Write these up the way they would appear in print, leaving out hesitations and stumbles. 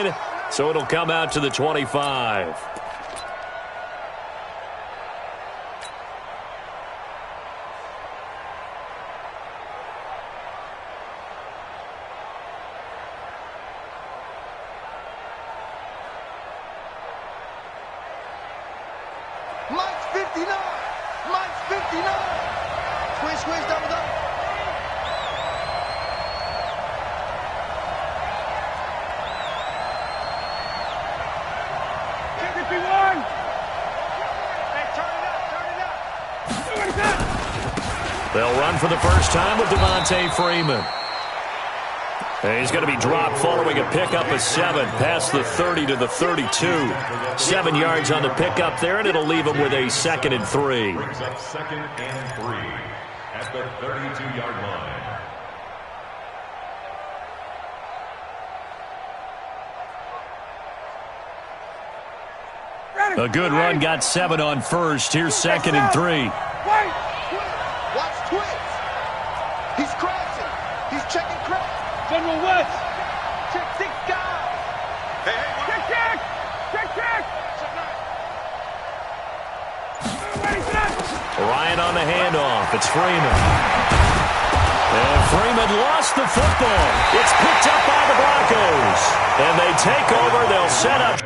line, so it'll come out to the 25. Mike's 59. Mike's 59. Squish, squish, double, double. They'll run for the first time with Devontae Freeman. And he's going to be dropped following a pickup of 7 past the 30 to the 32. 7 yards on the pickup there, and it'll leave him with a 2nd and 3. Brings up 2nd and 3 at the 32-yard line. A good run got 7 on first. Here's 2nd and 3. Watch twins. He's crashing. He's checking crash. General West. Check 6 guys. Hey, Check, check. Check, check. Ryan on the handoff. It's Freeman. And Freeman lost the football. It's picked up by the Broncos. And they take over. They'll set up.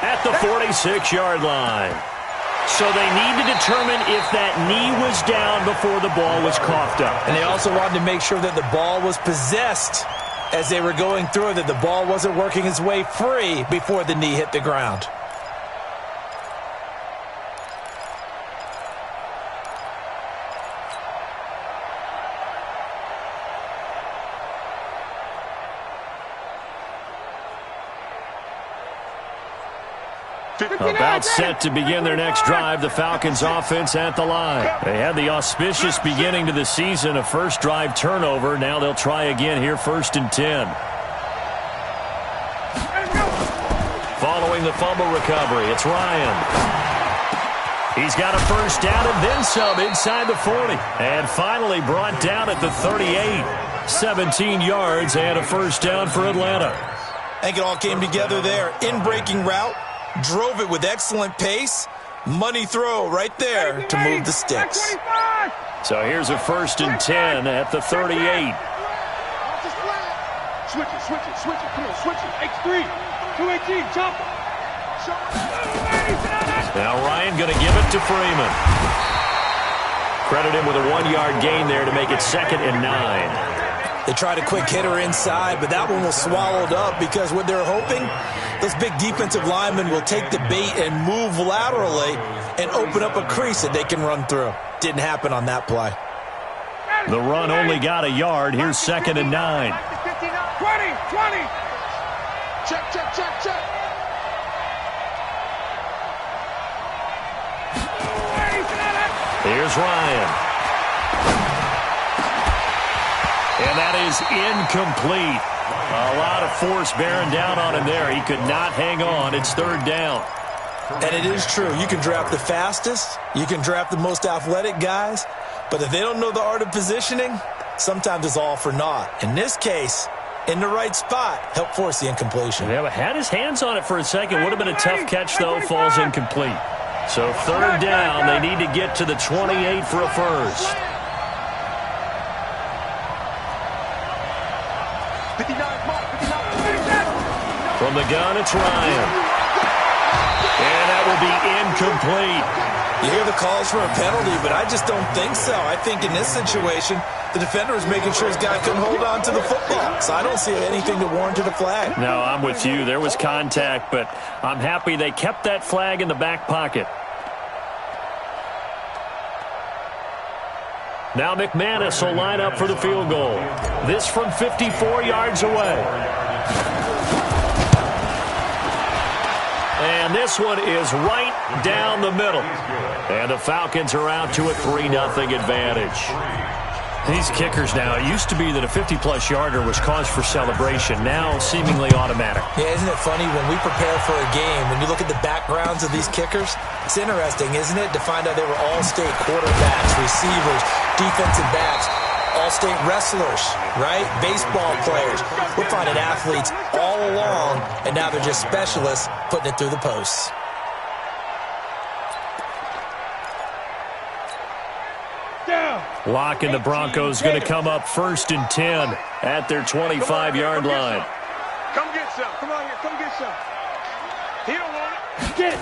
At the 46-yard line. So they need to determine if that knee was down before the ball was coughed up. And they also wanted to make sure that the ball was possessed as they were going through, that the ball wasn't working its way free before the knee hit the ground. About set to begin their next drive, the Falcons offense at the line. They had the auspicious beginning to the season, a first drive turnover. Now they'll try again here, 1st and 10. Following the fumble recovery, it's Ryan. He's got a first down and then some inside the 40. And finally brought down at the 38. 17 yards and a first down for Atlanta. I think it all came together there. In-breaking route. Drove it with excellent pace. Money throw right there to move the sticks. So here's a 1st and 10 at the 38. Switch it, switch it, switch it. Come on, switch it. X3, 218, jump. Now Ryan going to give it to Freeman. Credit him with a 1-yard gain there to make it 2nd and 9. They tried a quick hitter inside, but that one was swallowed up because what they're hoping, those big defensive linemen will take the bait and move laterally and open up a crease that they can run through. Didn't happen on that play. The run only got a yard. Here's 2nd and 9. 20, 20. Check, check, check, check. Here's Ryan. And that is incomplete. A lot of force bearing down on him there. He could not hang on. It's 3rd down. And it is true. You can draft the fastest. You can draft the most athletic guys. But if they don't know the art of positioning, sometimes it's all for naught. In this case, in the right spot, help force the incompletion. Yeah, but had his hands on it for a second. Would have been a tough catch, though. Falls incomplete. So 3rd down. They need to get to the 28 for a first. 59, Mark, 59. From the gun, it's Ryan. And that will be incomplete. You hear the calls for a penalty, but I just don't think so. I think in this situation, the defender is making sure his guy couldn't hold on to the football. So I don't see anything to warrant a flag. No, I'm with you. There was contact, but I'm happy they kept that flag in the back pocket. Now McManus will line up for the field goal. This from 54 yards away. And this one is right down the middle. And the Falcons are out to a 3-0 advantage. These kickers now, it used to be that a 50-plus yarder was cause for celebration. Now, seemingly automatic. Yeah, isn't it funny when we prepare for a game, when you look at the backgrounds of these kickers, it's interesting, isn't it, to find out they were all-state quarterbacks, receivers, defensive backs, all-state wrestlers, right? Baseball players. We're finding athletes all along, and now they're just specialists putting it through the posts. Locke and the Broncos going to come up 1st and 10 at their 25-yard line. Come get some. Come on here. Come get some. He don't want it. Get it.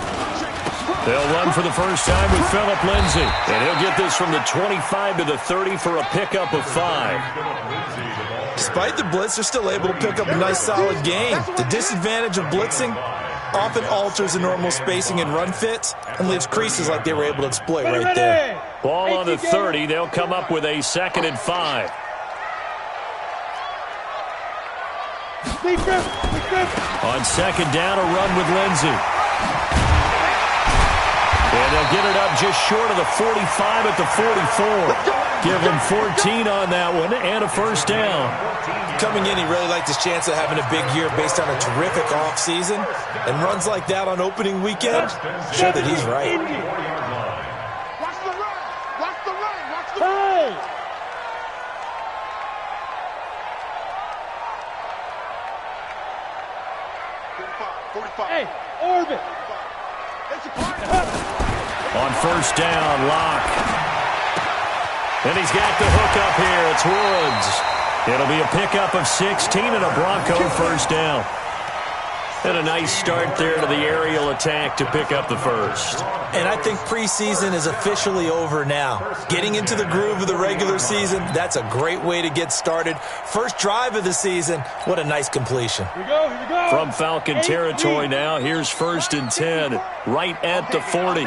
They'll run for the first time with Phillip Lindsay. And he'll get this from the 25 to the 30 for a pickup of 5. Despite the blitz, they're still able to pick up a nice, solid gain. The disadvantage of blitzing often alters the normal spacing and run fits and leaves creases like they were able to exploit right there. Ball on the 30. They'll come up with a 2nd and 5. On 2nd down, a run with Lindsay. And they'll get it up just short of the 45 at the 44. Give them 14 on that one and a first down. Coming in, he really liked his chance of having a big year based on a terrific offseason. And runs like that on opening weekend show that he's right. Watch the run. Watch the run. Watch the run. Hey. 45. Hey, orbit. It's a party. On first down, Locke. And he's got the hook up here. It's Woods. It'll be a pickup of 16 and a Bronco first down. And a nice start there to the aerial attack to pick up the first. And I think preseason is officially over now. Getting into the groove of the regular season, that's a great way to get started. First drive of the season, what a nice completion. Here we go, here we go. From Falcon territory now, here's 1st and 10, right at the 40.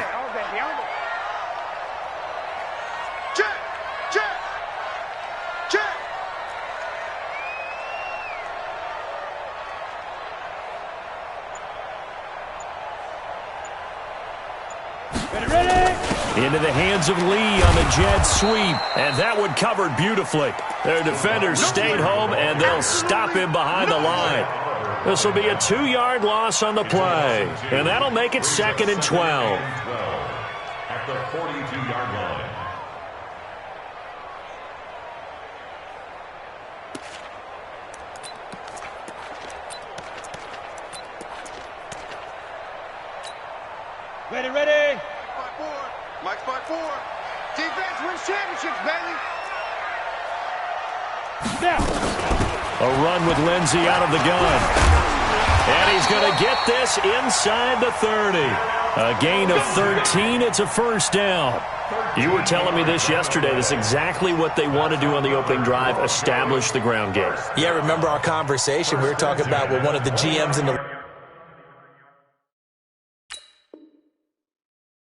Into the hands of Lee on the jet sweep. And that one covered beautifully. Their defenders stayed home, and they'll stop him behind the line. This will be a 2-yard loss on the play. And that'll make it 2nd and 12. At the 42-yard line. Ready, ready. 5-4. Mike's 5-4. Defense wins championships, baby. Now. A run with Lindsay out of the gun. And he's going to get this inside the 30. A gain of 13. It's a first down. You were telling me this yesterday. This is exactly what they want to do on the opening drive, establish the ground game. Yeah, remember our conversation? We were talking about what one of the GMs in the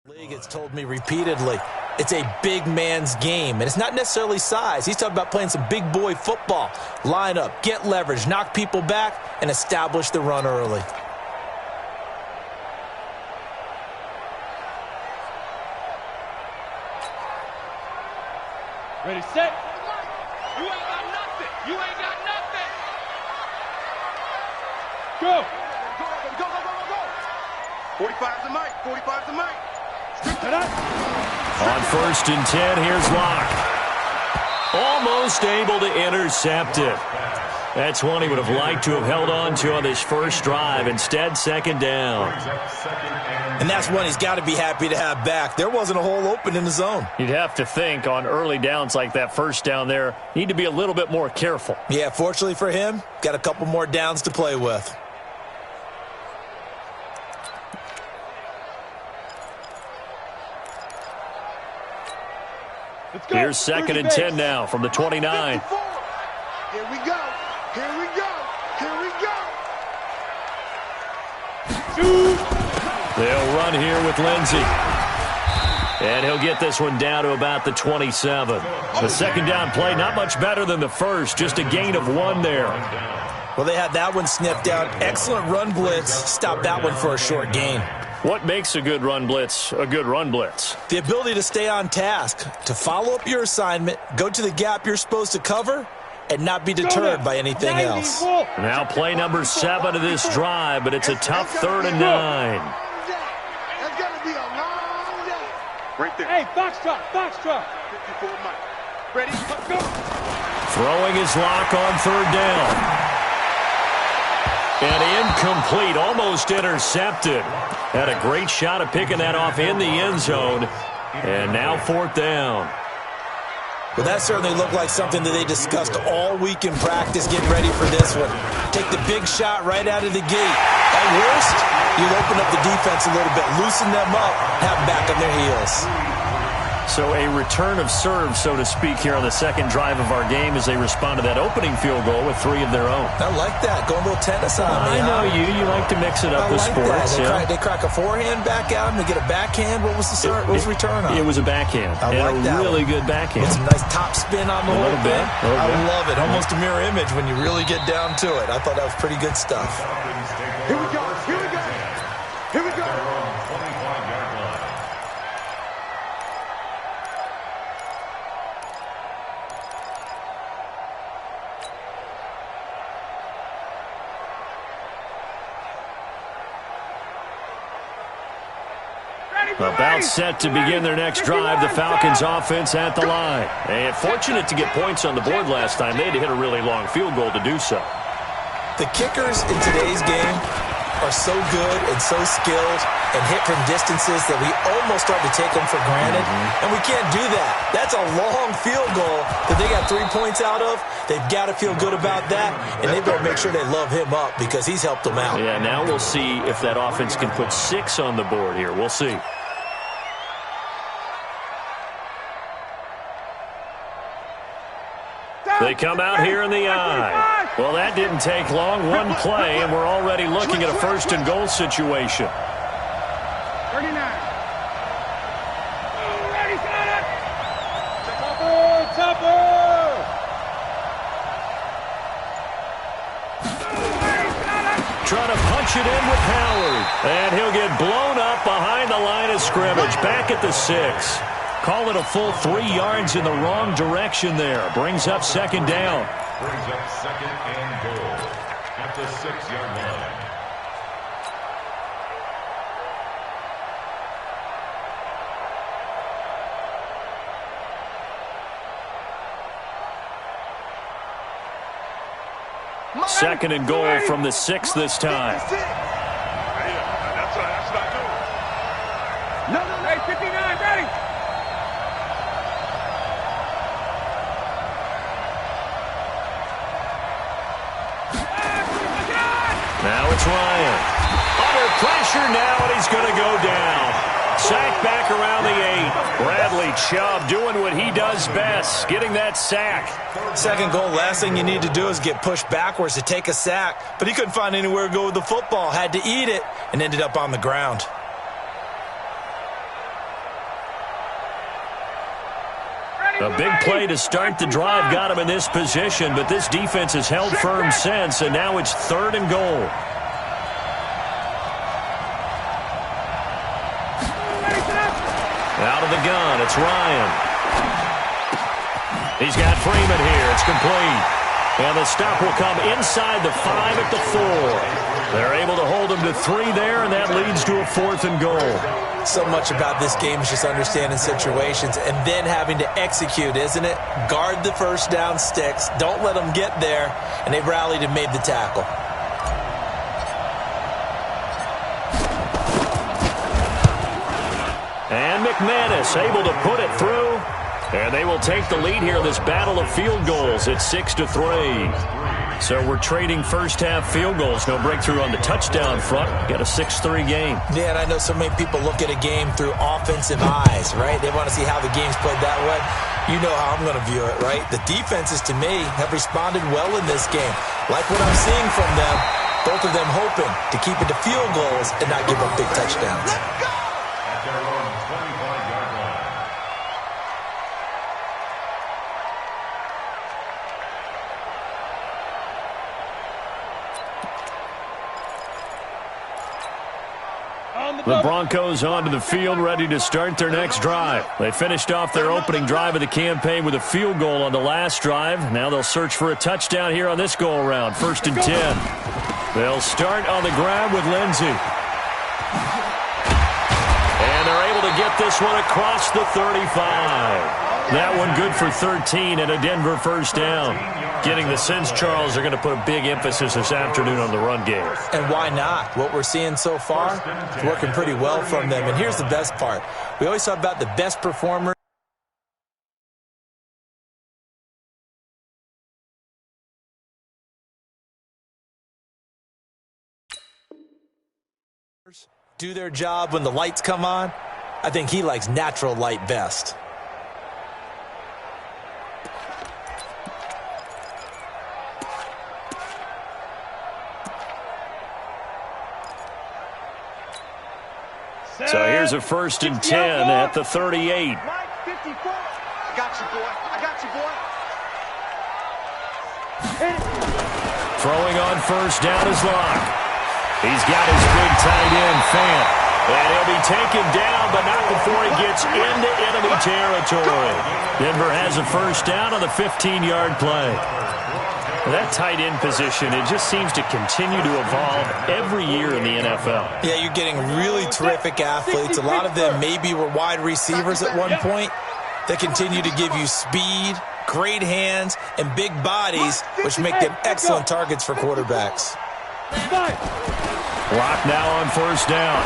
league has told me repeatedly. It's a big man's game, and it's not necessarily size. He's talking about playing some big boy football. Line up, get leverage, knock people back, and establish the run early. Ready, set. You ain't got nothing. You ain't got nothing. Go. Go, go, go, go, go. 45's the mic. 45's the mic. On 1st and 10, here's Locke. Almost able to intercept it. That's one he would have liked to have held on to on this first drive. Instead, 2nd down. And that's one he's got to be happy to have back. There wasn't a hole open in the zone. You'd have to think on early downs like that first down there, need to be a little bit more careful. Yeah, fortunately for him, got a couple more downs to play with. Here's 2nd and 10 now from the 29. 54. Here we go. Here we go. Here we go. They'll run here with Lindsay. And he'll get this one down to about the 27. The second down play, not much better than the first, just a gain of 1 there. Well, they had that one sniffed out. Excellent run blitz. Stopped that one for a short gain. What makes a good run blitz a good run blitz? The ability to stay on task, to follow up your assignment, go to the gap you're supposed to cover, and not be deterred by anything else. Now play number 7 of this drive, but it's a tough 3rd and 9. That's got to be a long day. Right there. Hey, box truck, box truck. 54 Mike. Ready? Go. Throwing his lock on 3rd down. And incomplete, almost intercepted. Had a great shot at picking that off in the end zone. And now 4th down. Well, that certainly looked like something that they discussed all week in practice getting ready for this one. Take the big shot right out of the gate. At worst, you'll open up the defense a little bit, loosen them up, have them back on their heels. So a return of serve, so to speak, here on the second drive of our game as they respond to that opening field goal with 3 of their own. I like that. Going a little tennis on me. I know you. You like to mix it up with sports. They crack a forehand back at them. They get a backhand. What was the return on? It was a backhand. I like that. Really good backhand. With some nice top spin on the whole thing. I love it. Almost a mirror image when you really get down to it. I thought that was pretty good stuff. Here we go. Here we go. Here we go. About set to begin their next drive, the Falcons offense at the line. And fortunate to get points on the board last time. They had to hit a really long field goal to do so. The kickers in today's game are so good and so skilled and hit from distances that we almost start to take them for granted. And we can't do that. That's a long field goal that they got 3 points out of. They've got to feel good about that, and they better make sure they love him up because he's helped them out. Yeah, now we'll see if that offense can put 6 on the board here. We'll see. They come out here in the eye. Well, that didn't take long. One play, and we're already looking at a 1st and goal situation. 39. Ready, set it. Topper. Trying to punch it in with Howard. And he'll get blown up behind the line of scrimmage. Back at the 6. Call it a full 3 yards in the wrong direction there. Brings up 2nd down. Brings up 2nd and goal at the 6-yard line. Second and goal from the 6 this time. That's not good. No. Hey, 59, ready. Now it's Ryan. Under pressure now, and he's going to go down. Sack back around the 8. Bradley Chubb doing what he does best, getting that sack. Second goal, last thing you need to do is get pushed backwards to take a sack. But he couldn't find anywhere to go with the football. Had to eat it and ended up on the ground. A big play to start the drive got him in this position, but this defense has held firm since, and now it's 3rd and goal. Out of the gun, it's Ryan. He's got Freeman here. It's complete. And the stop will come inside the 5 at the 4. They're able to hold him to 3 there, and that leads to a 4th and goal. So much about this game is just understanding situations and then having to execute, isn't it? Guard the 1st down sticks. Don't let them get there. And they rallied and made the tackle. And McManus able to put it through. And they will take the lead here in this battle of field goals at 6-3. So we're trading first-half field goals. No breakthrough on the touchdown front. Got a 6-3 game. Yeah, and I know so many people look at a game through offensive eyes, right? They want to see how the game's played that way. You know how I'm going to view it, right? The defenses, to me, have responded well in this game. Like what I'm seeing from them, both of them hoping to keep it to field goals and not give up big touchdowns. At their own 25-yard line. The Broncos onto the field, ready to start their next drive. They finished off their opening drive of the campaign with a field goal on the last drive. Now they'll search for a touchdown here on this go-around. 1st and 10. They'll start on the ground with Lindsey. And they're able to get this one across the 35. That one good for 13 and a Denver first down. Getting the sense, Charles, they're going to put a big emphasis this afternoon on the run game. And why not? What we're seeing so far is working pretty well from them. And here's the best part. We always talk about the best performers do their job when the lights come on. I think he likes natural light best. So here's a 1st and 10 at the 38. Mike, 54. I got you, boy. I got you, boy. Throwing on first down is Locke. He's got his big tight end, Fant. And he'll be taken down, but not before he gets into enemy territory. Denver has a first down on the 15-yard play. That tight end position, it just seems to continue to evolve every year in the NFL. Yeah, you're getting really terrific athletes. A lot of them maybe were wide receivers at one point. They continue to give you speed, great hands, and big bodies, which make them excellent targets for quarterbacks. Lock now on first down.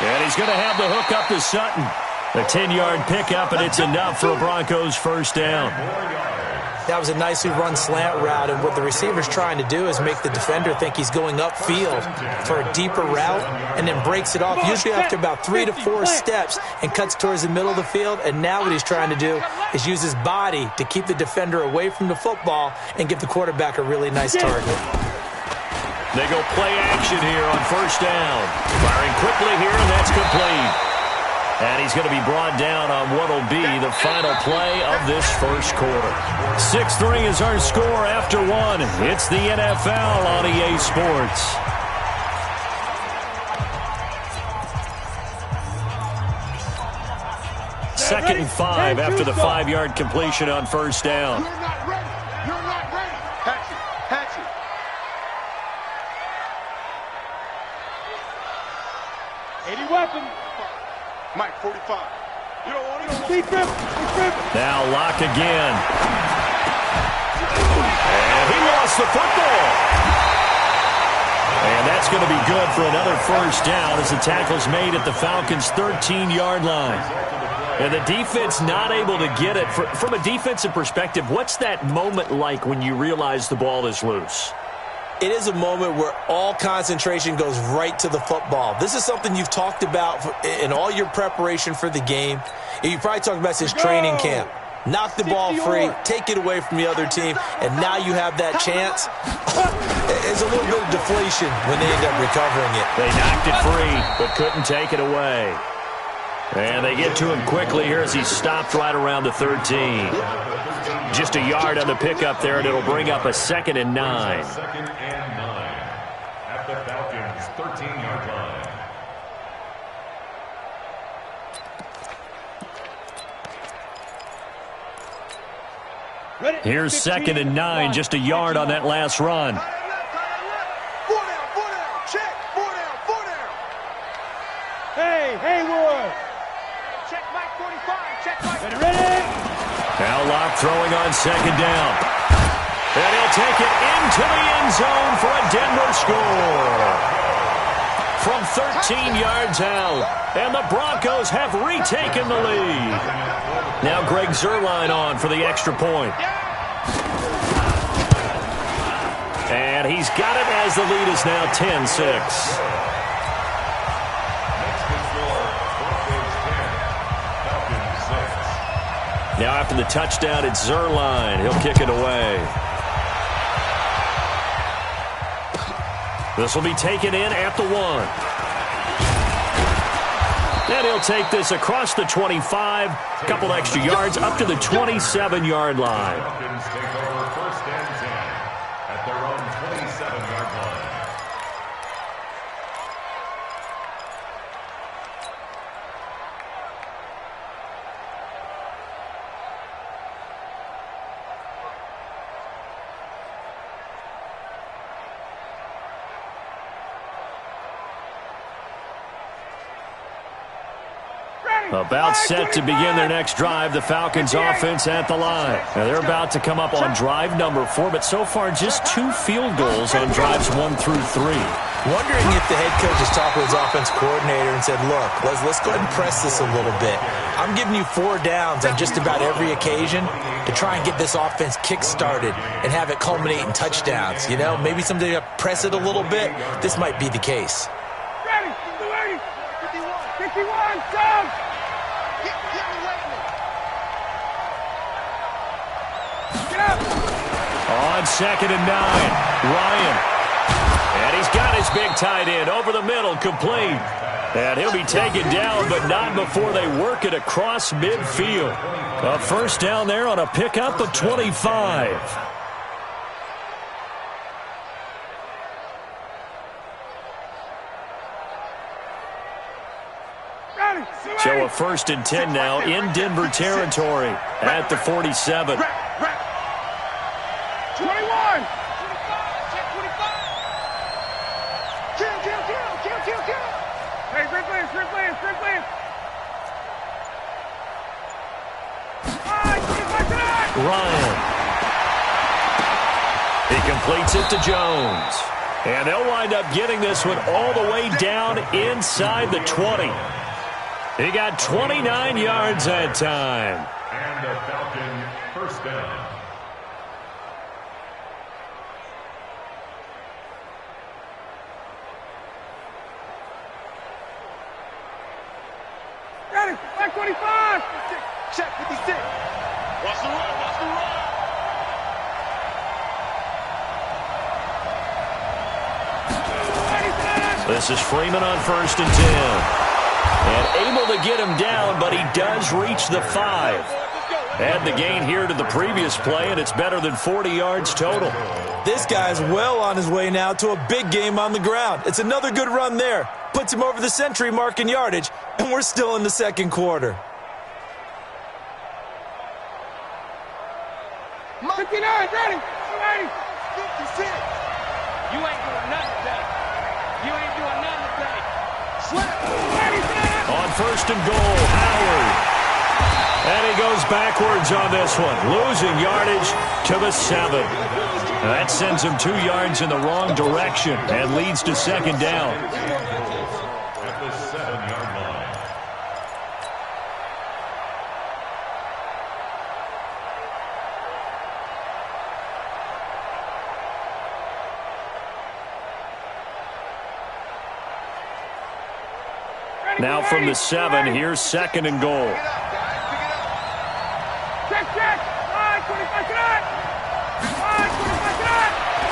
And he's going to have the hook up to Sutton. A 10-yard pickup, and it's enough for a Broncos first down. That was a nicely run slant route, and what the receiver's trying to do is make the defender think he's going upfield for a deeper route and then breaks it off, usually after about 3 to 4 steps, and cuts towards the middle of the field. And now what he's trying to do is use his body to keep the defender away from the football and give the quarterback a really nice target. They go play action here on first down. Firing quickly here, and that's complete. And he's going to be brought down on what will be the final play of this first quarter. 6-3 is our score after one. It's the NFL on EA Sports. Second and 5 after the 5-yard completion on first down. You're not ready. You're not ready. Hatchet. Hatchet. Weapon. Mike, 45. You don't want it. Keep him. Now Locke again. And he lost the football. And that's going to be good for another first down as the tackle's made at the Falcons' 13-yard line. And the defense not able to get it. From a defensive perspective, what's that moment like when you realize the ball is loose? It is a moment where all concentration goes right to the football. This is something you've talked about in all your preparation for the game. You probably talked about since training camp. Knock the ball free, take it away from the other team, and now you have that chance. It's a little bit of deflation when they end up recovering it. They knocked it free, but couldn't take it away. And they get to him quickly here as he stopped right around the 13. Just a yard on the pickup there, and it'll bring up a 2nd and 9. 2nd and 9 at the Falcons' 13-yard line. Here's 2nd and 9, just a yard on that last run. 4 down. Check. 4 down. Hey, Haywood. Check Mike, 45. Check Mike. Ready? Now Locke throwing on 2nd down. And he'll take it into the end zone for a Denver score. From 13 yards out. And the Broncos have retaken the lead. Now Greg Zuerlein on for the extra point. And he's got it as the lead is now 10-6. Now after the touchdown, it's Zuerlein. He'll kick it away. This will be taken in at the 1. And he'll take this across the 25, a couple extra yards, up to the 27-yard line. Falcons take over 1st and 10 at their own 27-yard line. About set to begin their next drive, the Falcons offense at the line. Now they're about to come up on drive number 4, but so far just 2 field goals on drives 1 through 3. Wondering if the head coach has talked with his offense coordinator and said, look, let's go ahead and press this a little bit. I'm giving you 4 downs on just about every occasion to try and get this offense kick-started and have it culminate in touchdowns. You know, maybe someday to press it a little bit. This might be the case. Ready, 51, down. On 2nd and 9, Ryan. And he's got his big tight end over the middle, complete. And he'll be taken down, but not before they work it across midfield. A first down there on a pickup of 25. So a 1st and 10 now in Denver territory at the 47. 21. Kill. Hey, sprint plans. Ryan. He completes it to Jones. And they'll wind up getting this one all the way down inside the 20. He got 29 yards that time. And a Falcon first down. Ready, back 25. Check 56. Watch the run. This is Freeman on 1st and 10. And able to get him down, but he does reach the 5. Add the gain here to the previous play, and it's better than 40 yards total. This guy's well on his way now to a big game on the ground. It's another good run there. Puts him over the century mark in yardage, and we're still in the 2nd quarter. 59, ready. 56. You ain't doing nothing today. On 1st and goal, Howard. And he goes backwards on this one, losing yardage to the 7. That sends him 2 yards in the wrong direction and leads to 2nd down. At the 7-yard line. Now from the 7, here's 2nd and goal. Check. 25.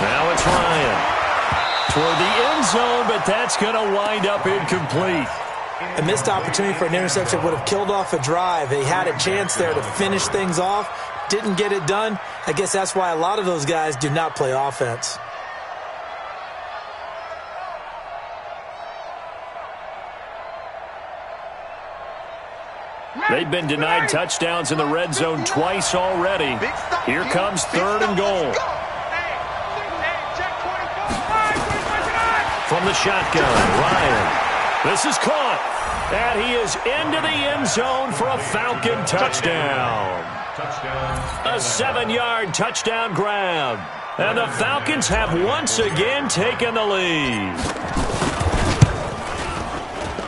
Now it's Ryan. Toward the end zone, but that's going to wind up incomplete. A missed opportunity for an interception would have killed off a drive. They had a chance there to finish things off. Didn't get it done. I guess that's why a lot of those guys do not play offense. They've been denied touchdowns in the red zone twice already. Here comes 3rd and goal. From the shotgun, Ryan. This is caught. And he is into the end zone for a Falcon touchdown. A 7-yard touchdown grab. And the Falcons have once again taken the lead.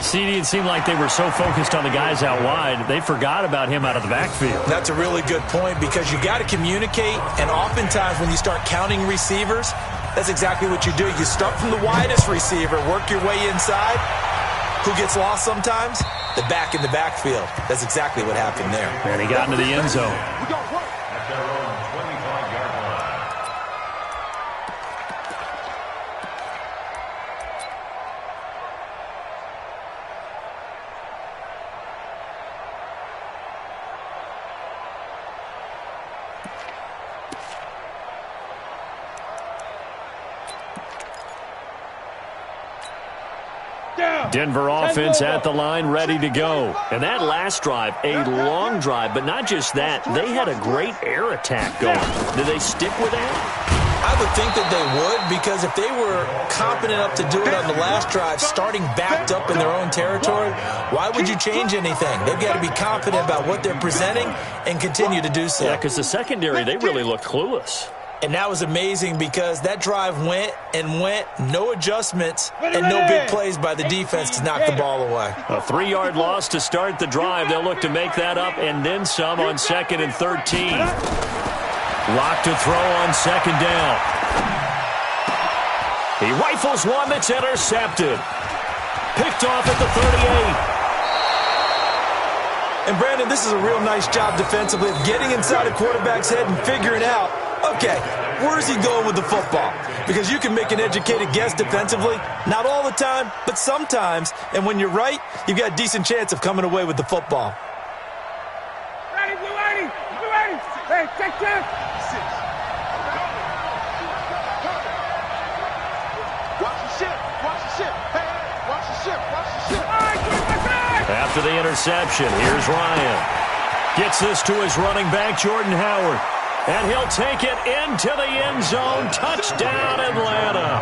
CD, it seemed like they were so focused on the guys out wide, they forgot about him out of the backfield. That's a really good point because you got to communicate, and oftentimes when you start counting receivers, that's exactly what you do. You start from the widest receiver, work your way inside. Who gets lost sometimes? The back in the backfield. That's exactly what happened there. And he got into the end zone. At their own 25-yard line. Denver offense at the line, ready to go. And that last drive, a long drive, but not just that. They had a great air attack going. Do they stick with that? I would think that they would, because if they were competent enough to do it on the last drive, starting backed up in their own territory, why would you change anything? They've got to be confident about what they're presenting and continue to do so. Yeah, because the secondary, they really looked clueless. And that was amazing because that drive went and went, no adjustments, and no big plays by the defense to knock the ball away. A 3-yard loss to start the drive. They'll look to make that up and then some on 2nd and 13. Lock to throw on 2nd down. He rifles one that's intercepted. Picked off at the 38. And, Brandon, this is a real nice job defensively of getting inside a quarterback's head and figuring out, okay, where's he going with the football? Because you can make an educated guess defensively, not all the time, but sometimes. And when you're right, you've got a decent chance of coming away with the football. Ready, blue 80, blue 80. Hey, take 10. Watch the ship. Watch the ship. Hey, watch the ship. Watch the ship. All right, get my side. After the interception, here's Ryan. Gets this to his running back, Jordan Howard. And he'll take it into the end zone. Touchdown, Atlanta.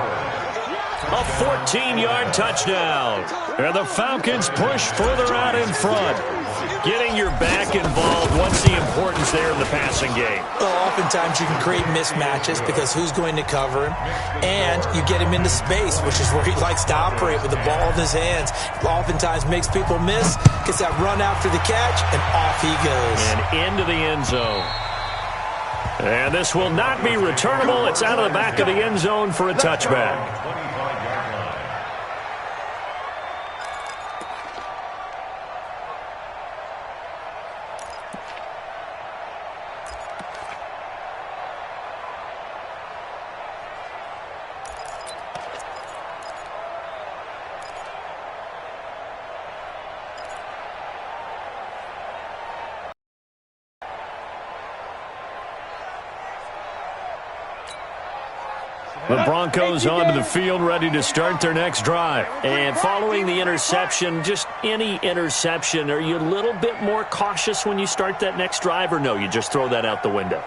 A 14-yard touchdown. And the Falcons push further out in front. Getting your back involved, what's the importance there in the passing game? Well, oftentimes you can create mismatches because who's going to cover him? And you get him into space, which is where he likes to operate with the ball in his hands. Oftentimes makes people miss, gets that run after the catch, and off he goes. And into the end zone. And this will not be returnable. It's out of the back of the end zone for a touchback. The Broncos onto the field, ready to start their next drive. And following the interception, just any interception, are you a little bit more cautious when you start that next drive, or no, you just throw that out the window?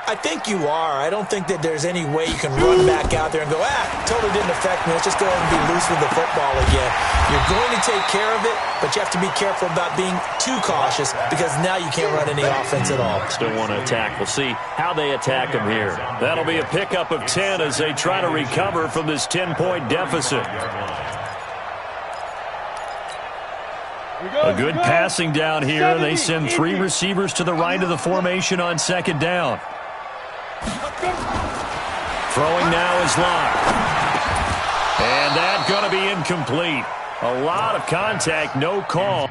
I think you are. I don't think that there's any way you can run back out there and go, totally didn't affect me. Let's just go ahead and be loose with the football again. You're going to take care of it, but you have to be careful about being too cautious because now you can't run any offense at all. Still want to attack. We'll see how they attack them here. That'll be a pickup of 10 as they try to recover from this 10-point deficit. A good passing down here. They send 3 receivers to the right of the formation on 2nd down. Throwing now is Locke. And that's going to be incomplete. A lot of contact, no call.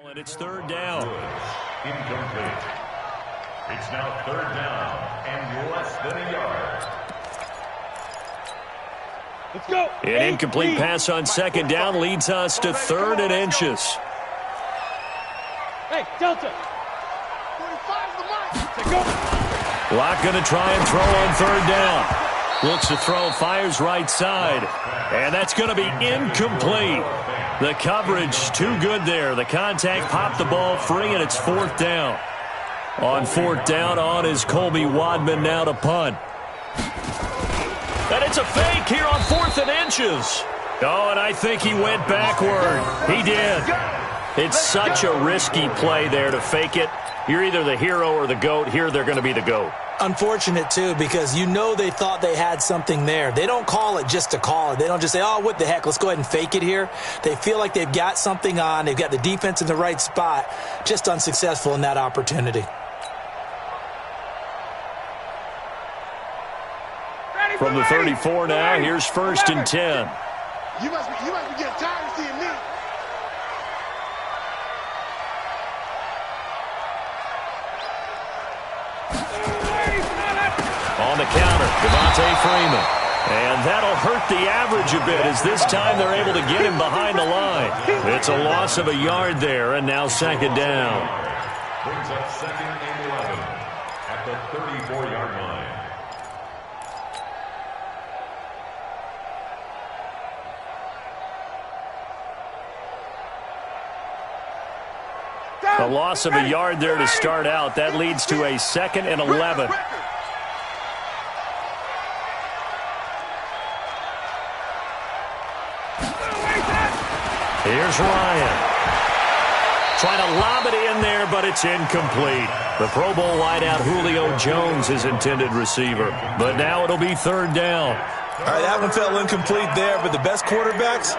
And it's 3rd down. Incomplete. It's now 3rd down and less than a yard. Let's go. An incomplete pass on 2nd down leads us to 3rd and inches. Hey, Delta. 45 the mic. Let's go. Locke going to try and throw on 3rd down. Looks to throw, fires right side. And that's going to be incomplete. The coverage too good there. The contact popped the ball free, and it's 4th down. On 4th down, on is Colby Wadman now to punt. And it's a fake here on 4th and inches. Oh, and I think he went backward. He did. It's such a risky play there to fake it. You're either the hero or the GOAT. Here they're going to be the GOAT. Unfortunate, too, because you know they thought they had something there. They don't call it just to call it. They don't just say, oh, what the heck, let's go ahead and fake it here. They feel like they've got something on. They've got the defense in the right spot. Just unsuccessful in that opportunity. From the 34 now, here's 1st and 10. You must be getting tired of seeing me. the counter. Devontae Freeman. And that'll hurt the average a bit as this time they're able to get him behind the line. It's a loss of a yard there, and now second down. Brings up second and 11 at the 34-yard line. A loss of a yard there to start out. That leads to a second and 11. Here's Ryan. Trying to lob it in there, but it's incomplete. The Pro Bowl wideout Julio Jones is intended receiver. But now it'll be third down. All right, that one fell incomplete there, but the best quarterbacks,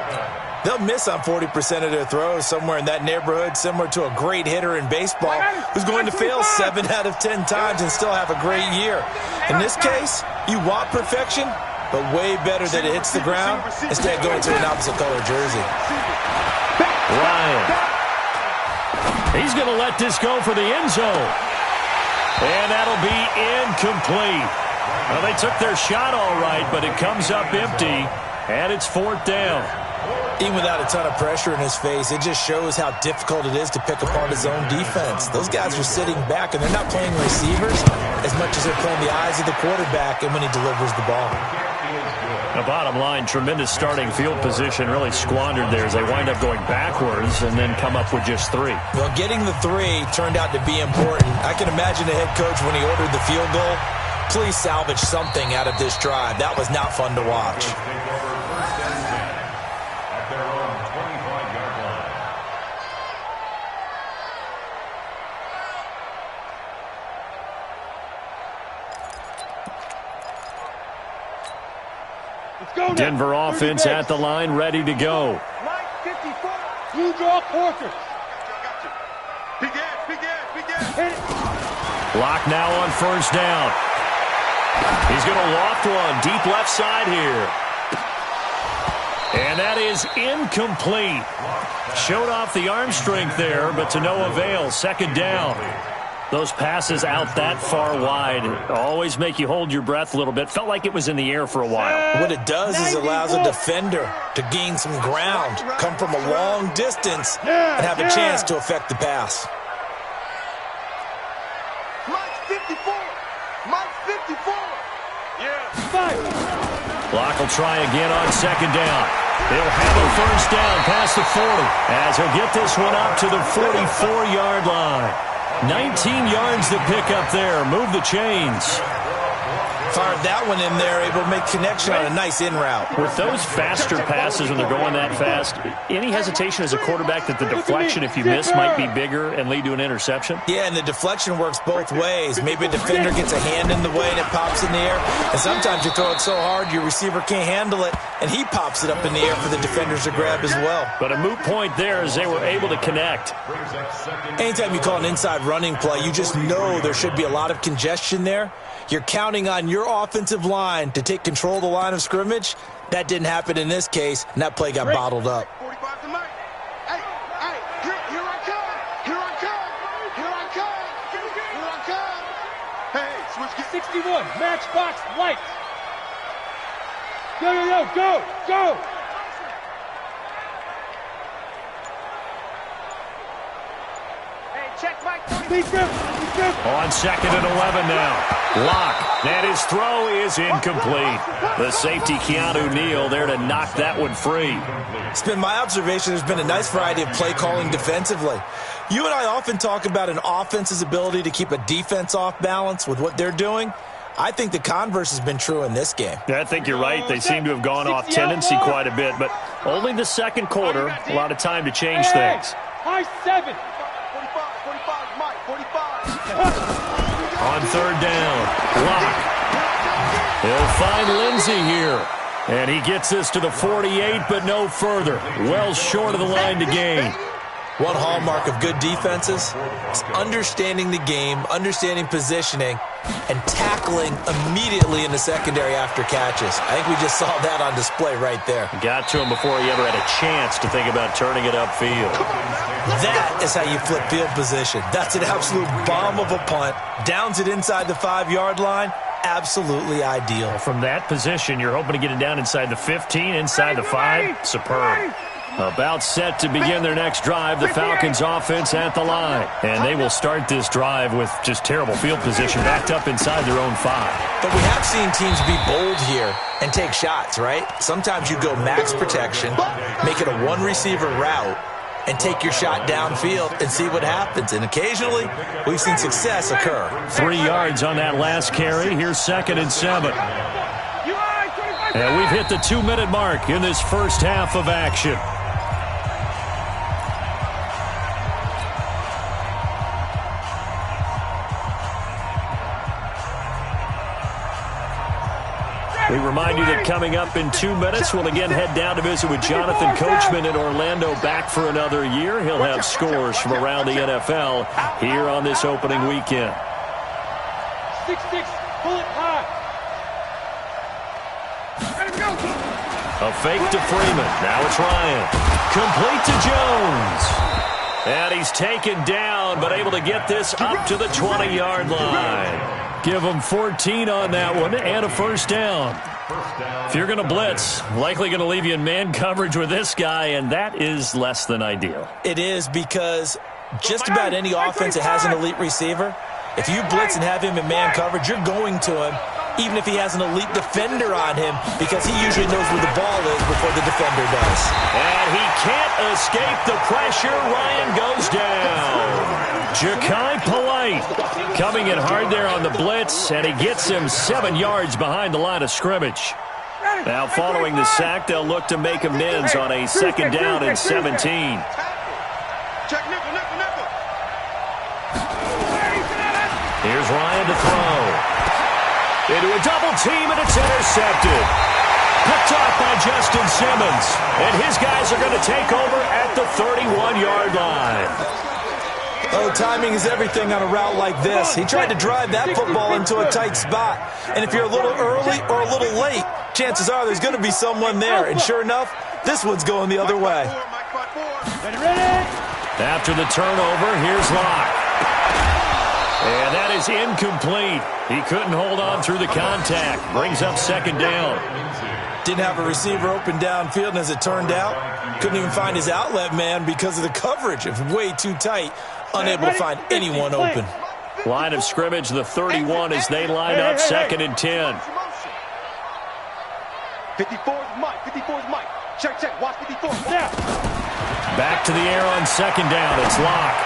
they'll miss on 40% of their throws, somewhere in that neighborhood, similar to a great hitter in baseball who's going to fail 7 out of 10 times and still have a great year. In this case, you want perfection, but way better that it hits the ground instead of going to an opposite color jersey. Ryan. He's going to let this go for the end zone. And that'll be incomplete. Well, they took their shot all right, but it comes up empty, and it's fourth down. Even without a ton of pressure in his face, it just shows how difficult it is to pick apart his own defense. Those guys are sitting back, and they're not playing receivers as much as they're playing the eyes of the quarterback and when he delivers the ball. The bottom line, tremendous starting field position, really squandered there as they wind up going backwards and then come up with just 3. Well, getting the 3 turned out to be important. I can imagine the head coach when he ordered the field goal. Please salvage something out of this drive. That was not fun to watch. Denver offense at the line, ready to go. Line 54, blue draw quarters. Block now on first down. He's going to loft one deep left side here. And that is incomplete. Showed off the arm strength there, but to no avail. Second down. Those passes out that far wide always make you hold your breath a little bit. Felt like it was in the air for a while. What it does is it allows a defender to gain some ground, come from a long distance, and have a chance to affect the pass. Mike 54. Mike 54. Yeah. Block will try again on second down. They'll have a first down past the 40 as he'll get this one up to the 44-yard line. 19 yards to pick up there. Move the chains. Fired that one in there, able to make connection on a nice in route. With those faster passes when they're going that fast, any hesitation as a quarterback that the deflection, if you miss, might be bigger and lead to an interception? Yeah, and the deflection works both ways. Maybe a defender gets a hand in the way and it pops in the air. And sometimes you throw it so hard your receiver can't handle it, and he pops it up in the air for the defenders to grab as well. But a moot point there as they were able to connect. Anytime you call an inside running play, you just know there should be a lot of congestion there. You're counting on your offensive line to take control of the line of scrimmage. That didn't happen in this case, and that play got bottled up. 45 to Mike. Hey, here I come. Here I come. Here I come. Here I come. Hey, switch. 61, matchbox light. Go. Check Mike. On second and 11 now. Lock. And his throw is incomplete. The safety, Keanu Neal, there to knock that one free. It's been my observation there's been a nice variety of play calling defensively. You and I often talk about an offense's ability to keep a defense off balance with what they're doing. I think the converse has been true in this game. I think you're right. They seem to have gone off tendency quite a bit, but only the second quarter. A lot of time to change things. High 7. 45, Mike, 45. On third down, Lock. He'll find Lindsey here. And he gets this to the 48, but no further. Well short of the line to gain. One hallmark of good defenses is understanding the game, understanding positioning, and tackling immediately in the secondary after catches. I think we just saw that on display right there. Got to him before he ever had a chance to think about turning it upfield. That is how you flip field position. That's an absolute bomb of a punt. Downs it inside the 5-yard line. absolutely ideal. From that position, you're hoping to get it down inside the 15, inside the 5. Superb. About set to begin their next drive, the Falcons offense at the line. And they will start this drive with just terrible field position, backed up inside their own 5. But we have seen teams be bold here and take shots, right? Sometimes you go max protection, make it a one-receiver route, and take your shot downfield and see what happens. And occasionally, we've seen success occur. 3 yards on that last carry. Here's 2nd and 7. And we've hit the 2-minute mark in this first half of action. We remind you that coming up in 2 minutes, we'll again head down to visit with Jonathan Coachman in Orlando, back for another year. He'll have scores from around the NFL here on this opening weekend. 6-6, pull it high. Ready to go. A fake to Freeman. Now it's Ryan. Complete to Jones. And he's taken down, but able to get this up to the 20-yard line. Give him 14 on that one and a first down. If you're going to blitz, likely going to leave you in man coverage with this guy, and that is less than ideal. It is, because just about any offense that has an elite receiver, if you blitz and have him in man coverage, you're going to him, even if he has an elite defender on him, because he usually knows where the ball is before the defender does. And he can't escape the pressure. Ryan goes down. Ja'Kai Polite coming in hard there on the blitz, and he gets him 7 yards behind the line of scrimmage. Now following the sack, they'll look to make amends on a 2nd down and 17. Check nickel, nickel, nickel. Here's Ryan to throw. Into a double team, and it's intercepted. Picked off by Justin Simmons. And his guys are going to take over at the 31-yard line. Oh, timing is everything on a route like this. He tried to drive that football into a tight spot. And if you're a little early or a little late, chances are there's going to be someone there. And sure enough, this one's going the other way. After the turnover, here's Locke. And that is incomplete. He couldn't hold on through the contact. Brings up 2nd down. Didn't have a receiver open downfield, and as it turned out, couldn't even find his outlet man because of the coverage. It was way too tight, unable to find anyone open. Line of scrimmage, the 31 as they line up 2nd and 10. 54's Mike, 54's Mike. Check, check, watch 54. Now. Back to the air on 2nd down. It's Locke.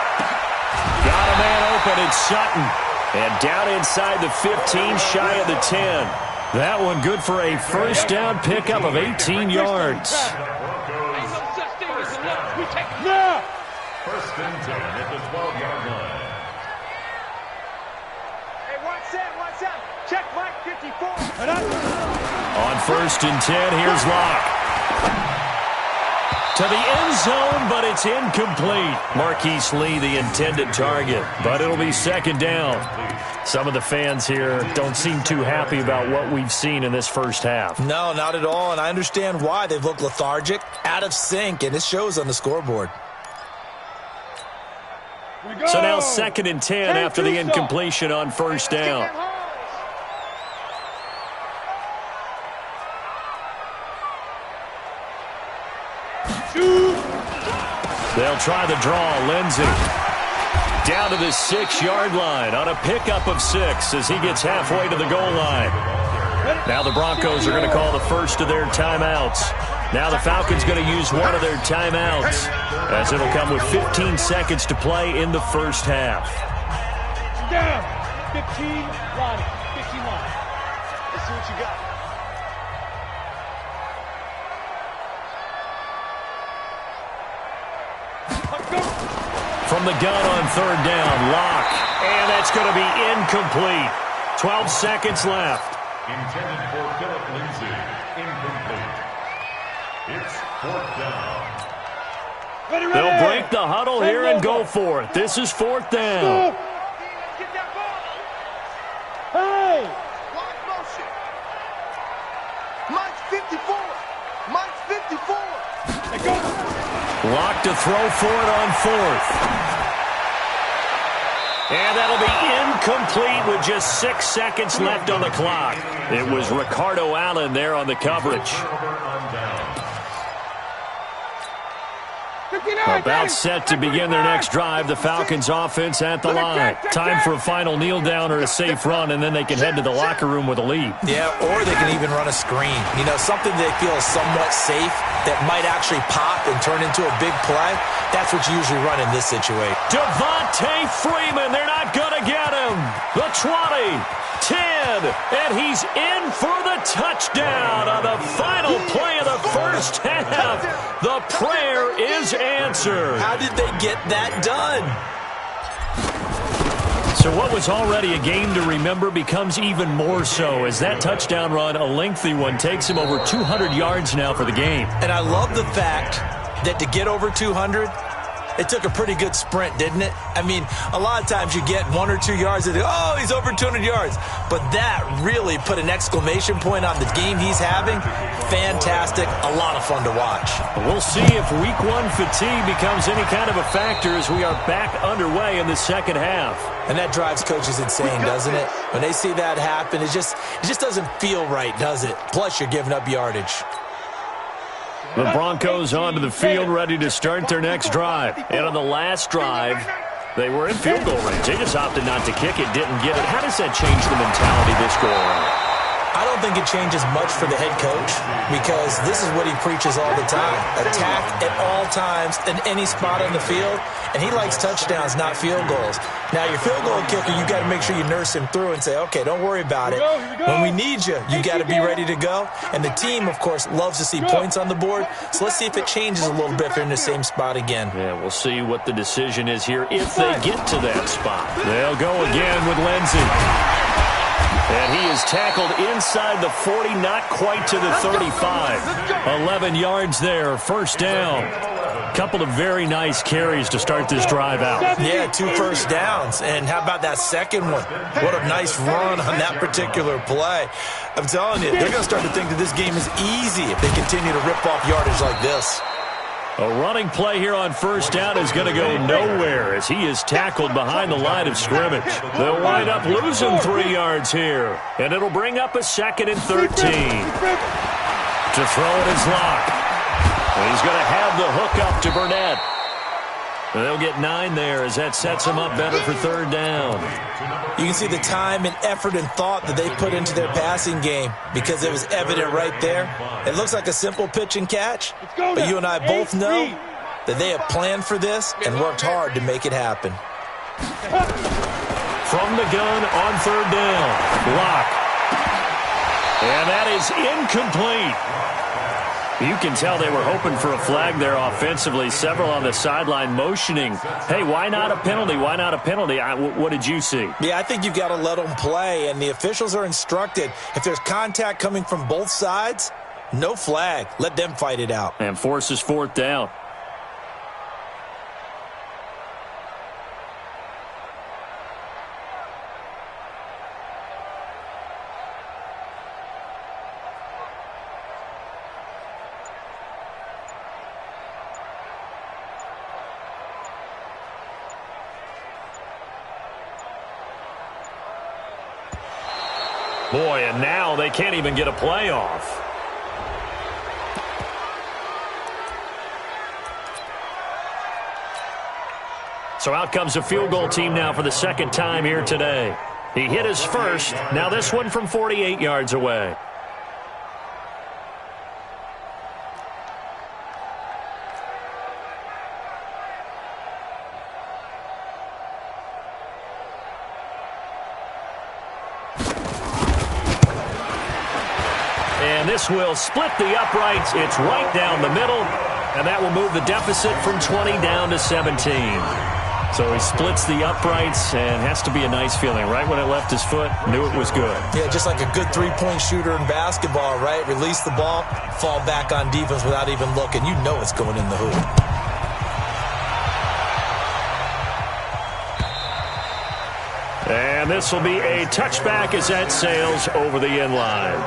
Got a man open. It's Sutton. And down inside the 15, shy of the 10. That one good for a first down pickup of 18 yards. First and 10 at the 12-yard line. Hey, watch out. Check Mike, 54. On 1st and 10, here's Locke. To the end zone, but it's incomplete. Marquise Lee, the intended target, but it'll be 2nd down. Some of the fans here don't seem too happy about what we've seen in this first half. No, not at all, and I understand why. They've looked lethargic, out of sync, and it shows on the scoreboard. So now 2nd and 10 after the incompletion on 1st down. They'll try the draw. Lindsey down to the 6-yard line on a pickup of 6 as he gets halfway to the goal line. Now the Broncos are going to call the first of their timeouts. Now the Falcons going to use one of their timeouts as it'll come with 15 seconds to play in the first half. Down. 15 line. 15 line. Let's see what you got. From the gun on 3rd down, Locke. And that's going to be incomplete. 12 seconds left. Intended for Philip Lindsay. Incomplete. It's 4th down. Ready. They'll break the huddle here and go for it. This is 4th down. Get that ball. Hey. Lock motion. Mike's 54. Mike's 54. Let go. Locke to throw for it on 4th. And that'll be incomplete with just 6 seconds left on the clock. It was Ricardo Allen there on the coverage. About set to begin their next drive. The Falcons offense at the line. Time for a final kneel down or a safe run, and then they can head to the locker room with a lead. Yeah, or they can even run a screen. You know, something they feel is somewhat safe that might actually pop and turn into a big play. That's what you usually run in this situation. Devontae Freeman, they're not going to get him. The 20, 10, and he's in for the touchdown on the final play of the first half. The prayer is answered. How did they get that done? So what was already a game to remember becomes even more so as that touchdown run, a lengthy one, takes him over 200 yards now for the game. And I love the fact that to get over 200, it took a pretty good sprint, didn't it? I mean, a lot of times you get 1 or 2 yards and they go, oh, he's over 200 yards. But that really put an exclamation point on the game he's having. Fantastic. A lot of fun to watch. We'll see if week 1 fatigue becomes any kind of a factor as we are back underway in the second half. And that drives coaches insane, doesn't it? When they see that happen, it just doesn't feel right, does it? Plus, you're giving up yardage. The Broncos onto the field, ready to start their next drive. And on the last drive, they were in field goal range. They just opted not to kick it, didn't get it. How does that change the mentality this go around? I don't think it changes much for the head coach because this is what he preaches all the time. Attack at all times in any spot on the field, and he likes touchdowns, not field goals. Now, your field goal kicker, you got to make sure you nurse him through and say, okay, don't worry about it. When we need you, you got to be ready to go. And the team, of course, loves to see points on the board. So let's see if it changes a little bit if they're in the same spot again. Yeah, we'll see what the decision is here if they get to that spot. They'll go again with Lindsey. And he is tackled inside the 40, not quite to the 35. 11 yards there, first down. Couple of very nice carries to start this drive out. Yeah, 2 first downs. And how about that second one? What a nice run on that particular play. I'm telling you, they're going to start to think that this game is easy if they continue to rip off yardage like this. A running play here on first down is going to go nowhere as he is tackled behind the line of scrimmage. They'll wind up losing 3 yards here, and it'll bring up a 2nd and 13. To throw it is Locke. And he's going to have the hook up to Burnett. And they'll get 9 there as that sets him up better for third down. You can see the time and effort and thought that they put into their passing game because it was evident right there. It looks like a simple pitch and catch, but you and I both know that they have planned for this and worked hard to make it happen. From the gun on third down, Locke. And that is incomplete. You can tell they were hoping for a flag there offensively. Several on the sideline motioning, hey, why not a penalty? Why not a penalty? What did you see? Yeah, I think you've got to let them play, and the officials are instructed. If there's contact coming from both sides, no flag. Let them fight it out. And forces fourth down. Boy, and now they can't even get a play off. So out comes a field goal team now for the second time here today. He hit his first. Now this one from 48 yards away. And this will split the uprights. It's right down the middle. And that will move the deficit from 20 down to 17. So he splits the uprights, and has to be a nice feeling. Right when it left his foot, knew it was good. Yeah, just like a good three-point shooter in basketball, right? Release the ball, fall back on defense without even looking. You know it's going in the hoop. And this will be a touchback as that sails over the end line.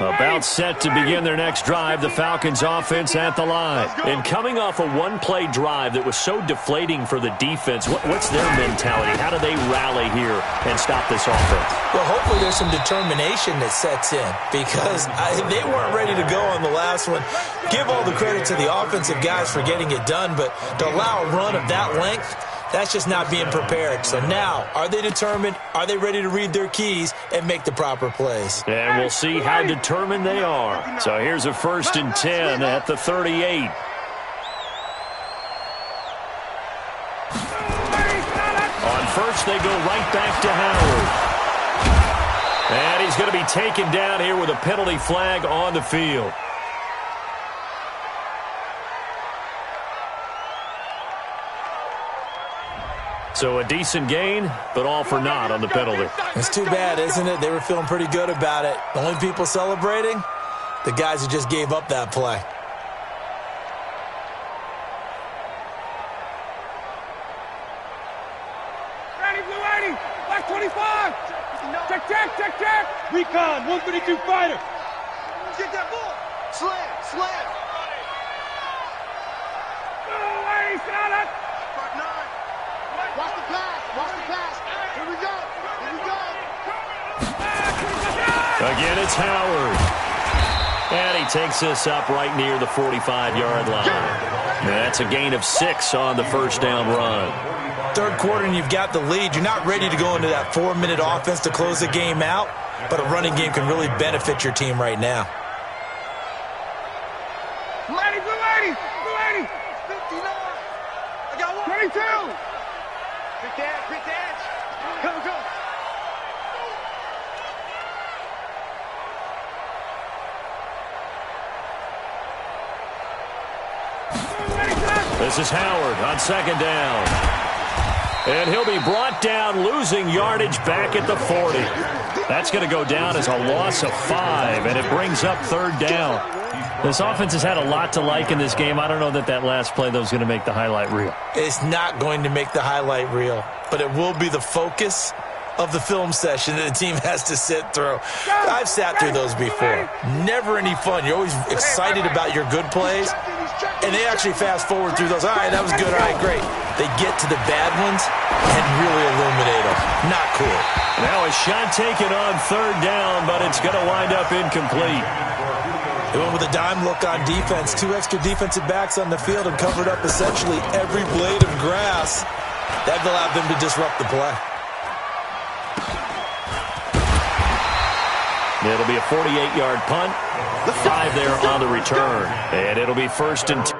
About set to begin their next drive, the Falcons offense at the line. And coming off a one-play drive that was so deflating for the defense, what's their mentality? How do they rally here and stop this offense? Well, hopefully there's some determination that sets in because they weren't ready to go on the last one. Give all the credit to the offensive guys for getting it done, but to allow a run of that length, that's just not being prepared. So now, are they determined? Are they ready to read their keys and make the proper plays? And we'll see how determined they are. So here's a 1st and 10 at the 38. On first, they go right back to Howard. And he's going to be taken down here with a penalty flag on the field. So a decent gain, but all for naught on the penalty. It's too bad, isn't it? They were feeling pretty good about it. The only people celebrating, the guys who just gave up that play. Ready, blue 80, black 25. Check. Recon, 132 fighter. Get that ball. Slam. Blue 80, stand up. Watch the pass. Here we go. Again, it's Howard. And he takes this up right near the 45-yard line. That's a gain of 6 on the first down run. Third quarter and you've got the lead. You're not ready to go into that 4-minute offense to close the game out, but a running game can really benefit your team right now. Blue 80. 59. I got one. 22. Quick dance. Go. This is Howard on 2nd down. And he'll be brought down, losing yardage back at the 40. That's going to go down as a loss of 5, and it brings up 3rd down. This offense has had a lot to like in this game. I don't know that last play, though, is going to make the highlight reel. It's not going to make the highlight reel, but it will be the focus of the film session that the team has to sit through. I've sat through those before. Never any fun. You're always excited about your good plays, and they actually fast forward through those. All right, that was good. All right, great. They get to the bad ones and really illuminate them. Not cool. Now a shot taken on 3rd down, but it's going to wind up incomplete. They went with a dime look on defense. 2 extra defensive backs on the field and covered up essentially every blade of grass. That allowed them to disrupt the play. It'll be a 48-yard punt. 5 there on the return. And it'll be 1st and 10.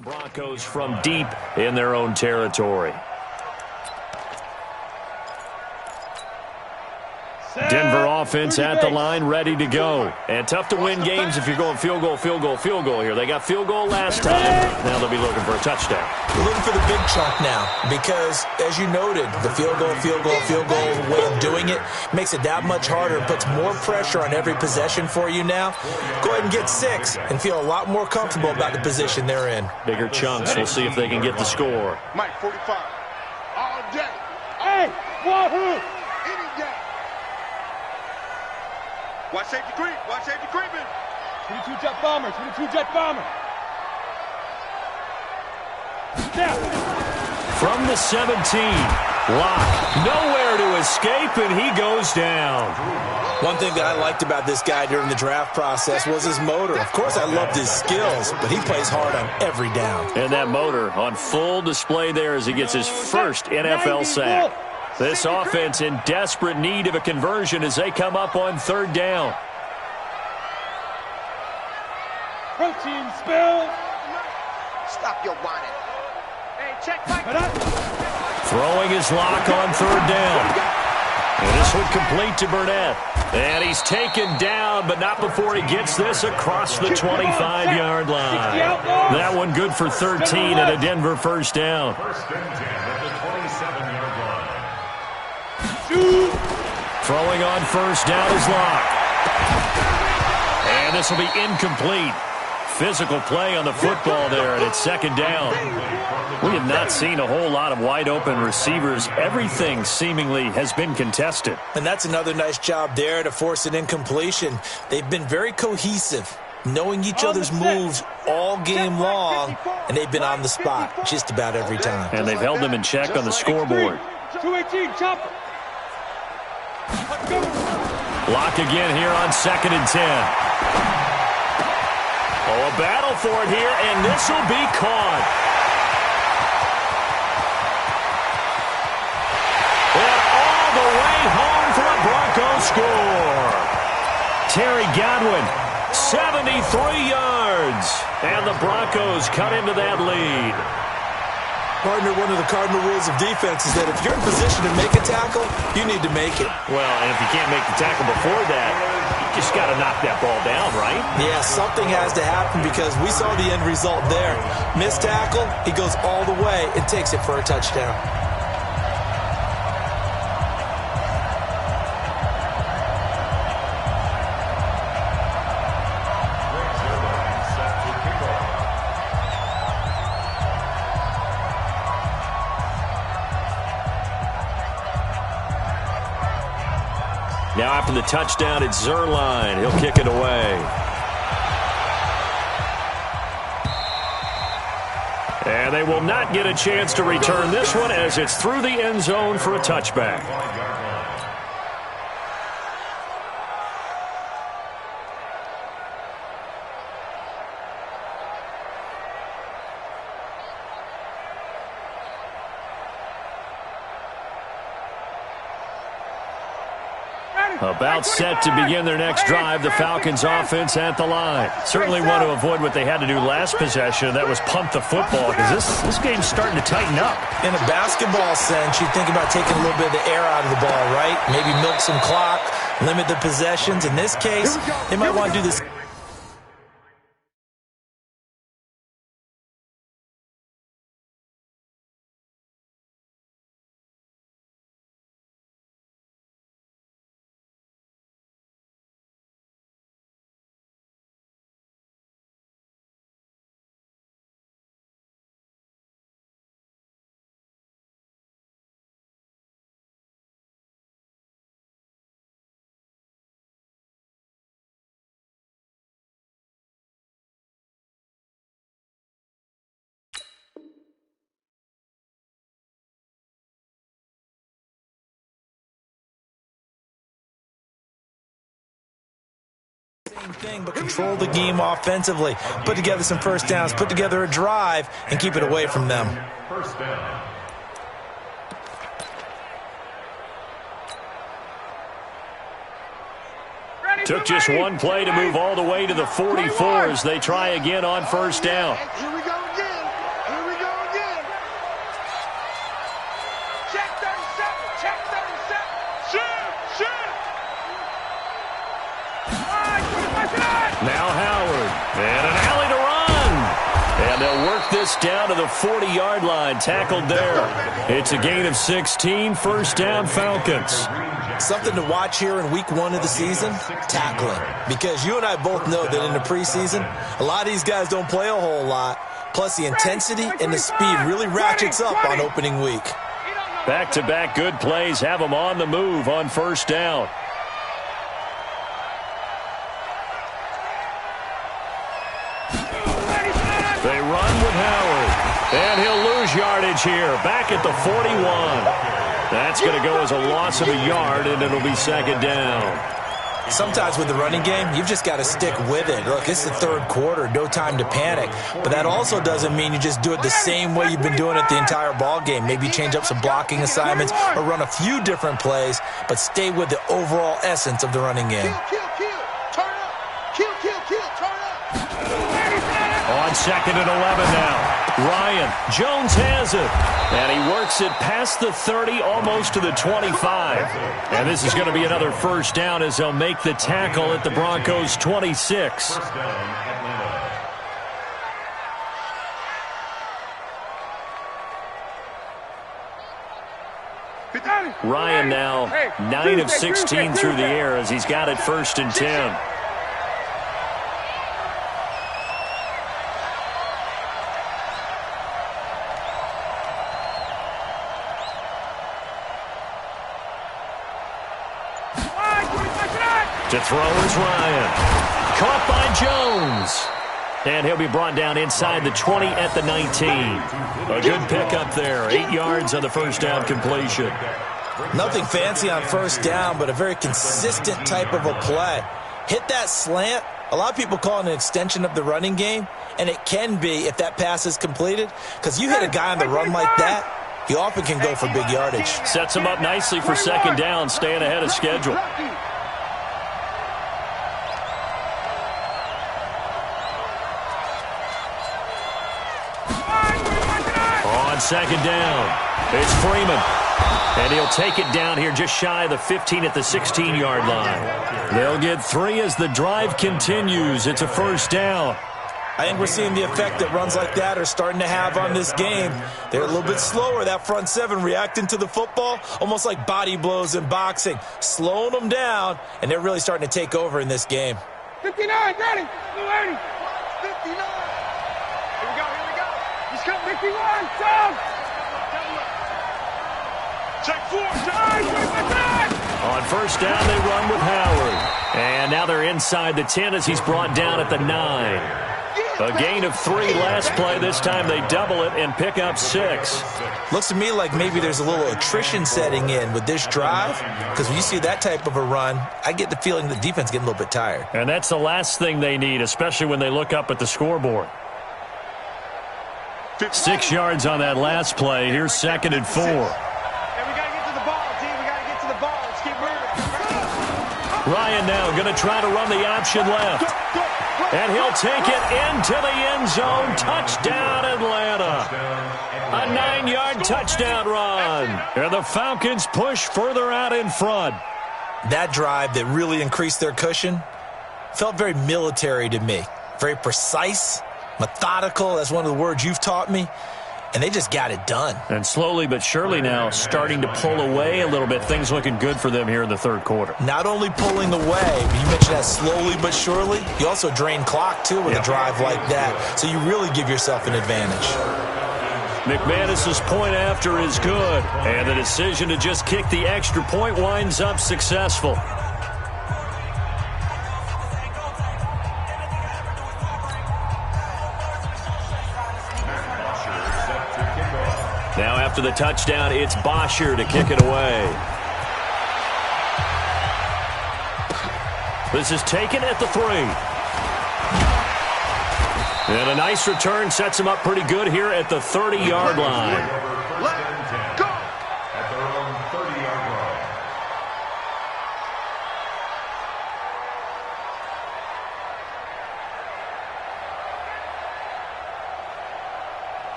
Broncos from deep in their own territory. Denver offense at the line, ready to go. And tough to win games if you're going field goal, field goal, field goal here. They got field goal last time. Now they'll be looking for a touchdown. We're looking for the big chunk now because, as you noted, the field goal way of doing it makes it that much harder and puts more pressure on every possession for you now. Go ahead and get 6 and feel a lot more comfortable about the position they're in. Bigger chunks. We'll see if they can get the score. Mike, 45. All day. Hey, wahoo! Any day. Watch safety creep. Watch safety creeping. 22 jet bomber. 22 jet bomber. Snap. From the 17, Locke nowhere to escape, and he goes down. One thing that I liked about this guy during the draft process was his motor. Of course, I loved his skills, but he plays hard on every down. And that motor on full display there as he gets his first NFL sack. This offense in desperate need of a conversion as they come up on 3rd down. Protein spill. Stop your whining. Hey, check Mike. Throwing his Lock on 3rd down. And this one complete to Burnett. And he's taken down, but not before he gets this across the 25-yard line. That one good for 13 and a Denver first down. First and 10 at the 27-yard line. Throwing on first down is Locke. And this will be incomplete. Physical play on the football there, and it's 2nd down. We have not seen a whole lot of wide-open receivers. Everything seemingly has been contested. And that's another nice job there to force an incompletion. They've been very cohesive, knowing each other's moves all game long, and they've been on the spot just about every time. And they've held them in check on the scoreboard. 218, chopper. Locke again here on 2nd and 10. Oh, a battle for it here, and this will be caught. And all the way home for a Broncos score. Terry Godwin, 73 yards. And the Broncos cut into that lead. Partner, one of the cardinal rules of defense is that if you're in position to make a tackle, you need to make it. Well, and if you can't make the tackle before that, you just got to knock that ball down, right? Yeah, something has to happen because we saw the end result there. Missed tackle, he goes all the way and takes it for a touchdown. Now after the touchdown, it's Zuerlein. He'll kick it away. And they will not get a chance to return this one as it's through the end zone for a touchback. About set to begin their next drive, the Falcons offense at the line. Certainly want to avoid what they had to do last possession. That was punt the football because this game's starting to tighten up. In a basketball sense, you think about taking a little bit of the air out of the ball, right? Maybe milk some clock, limit the possessions. In this case, they might want to do this. Same thing, but control the game offensively. Put together some first downs, put together a drive, and keep it away from them. First down. Took just one play to move all the way to the 44 as they try again on first down. Here we go again. Here we go again. Check 37. Check 37. Shoot. Shoot. Now Howard. And an alley to run. And they'll work this down to the 40-yard line. Tackled there. It's a gain of 16. First down, Falcons. Something to watch here in week 1 of the season, tackling. Because you and I both know that in the preseason, a lot of these guys don't play a whole lot. Plus, the intensity and the speed really ratchets up on opening week. Back-to-back good plays have them on the move on first down. They run with Howard. And he'll lose yardage here. Back at the 41. That's going to go as a loss of a yard, and it'll be second down. Sometimes with the running game, you've just got to stick with it. Look, it's the third quarter, no time to panic. But that also doesn't mean you just do it the same way you've been doing it the entire ball game. Maybe change up some blocking assignments or run a few different plays, but stay with the overall essence of the running game. Turn up. Turn up. On second and 11 now. Ryan. Jones has it. And he works it past the 30, almost to the 25. And this is going to be another first down as they'll make the tackle at the Broncos' 26. First down, Atlanta. Ryan now 9 of 16 through the air as he's got it first and 10. To throw is Ryan. Caught by Jones. And he'll be brought down inside the 20 at the 19. A good pickup there. 8 yards on the first down completion. Nothing fancy on first down, but a very consistent type of a play. Hit that slant. A lot of people call it an extension of the running game, and it can be if that pass is completed, because you hit a guy on the run like that, he often can go for big yardage. Sets him up nicely for second down, staying ahead of schedule. On second down, it's Freeman. And he'll take it down here just shy of the 15 at the 16-yard line. They'll get 3 as the drive continues. It's a first down. I think we're seeing the effect that runs like that are starting to have on this game. They're a little bit slower, that front seven, reacting to the football, almost like body blows in boxing, slowing them down, and they're really starting to take over in this game. 59, got him. 280. 59. Here we go. He's got 51. Down. Check 4. On first down, they run with Howard. And now they're inside the 10 as he's brought down at the 9. A gain of 3 last play. This time they double it and pick up 6. Looks to me like maybe there's a little attrition setting in with this drive, because when you see that type of a run, I get the feeling the defense getting a little bit tired. And that's the last thing they need, especially when they look up at the scoreboard. 6 yards on that last play. Here's second and 4. And we got to get to the ball, team. We got to get to the ball. Let's keep moving. Ryan now going to try to run the option left. And he'll take it into the end zone. Touchdown, Atlanta. A 9-yard touchdown run. And the Falcons push further out in front. That drive that really increased their cushion felt very military to me. Very precise, methodical. That's one of the words you've taught me. And they just got it done. And slowly but surely now starting to pull away a little bit. Things looking good for them here in the third quarter. Not only pulling away, but you mentioned that slowly but surely. You also drain clock, too, with a drive like that. So you really give yourself an advantage. McManus's point after is good. And the decision to just kick the extra point winds up successful. Now after the touchdown, it's Bosher to kick it away. This is taken at the 3. And a nice return sets him up pretty good here at the 30-yard line. Let's go. At their own 30-yard line.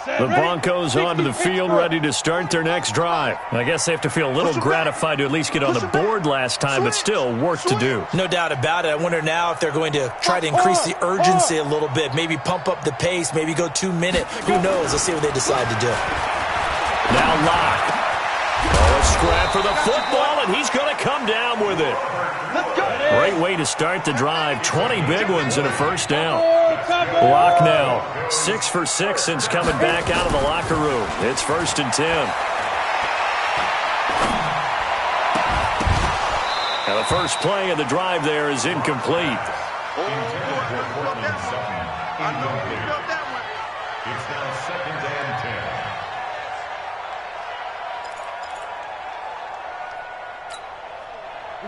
The Broncos onto the field ready to start their next drive. I guess they have to feel a little gratified to at least get on the board last time, but still work to do. No doubt about it. I wonder now if they're going to try to increase the urgency a little bit, maybe pump up the pace, maybe go 2 minute. Who knows? Let's see what they decide to do. Now Locke. Oh, a scrap for the football, and he's going to come down with it. Great way to start the drive. 20 big ones and a first down. Locke now 6 for 6 since coming back out of the locker room. It's 1st and 10. Now the first play of the drive there is incomplete. It's now 2nd and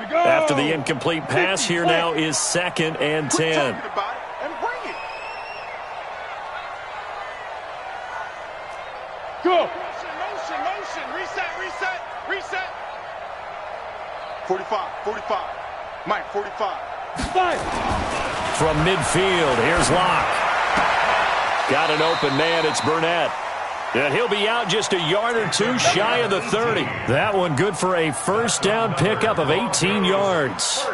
10. After the incomplete pass, here now is 2nd and 10. Go. Motion. Reset. 45. Mike, 45. From midfield, here's Locke. Got an open man, it's Burnett. And he'll be out just a yard or two shy of the 30. That one good for a first down pickup of 18 yards.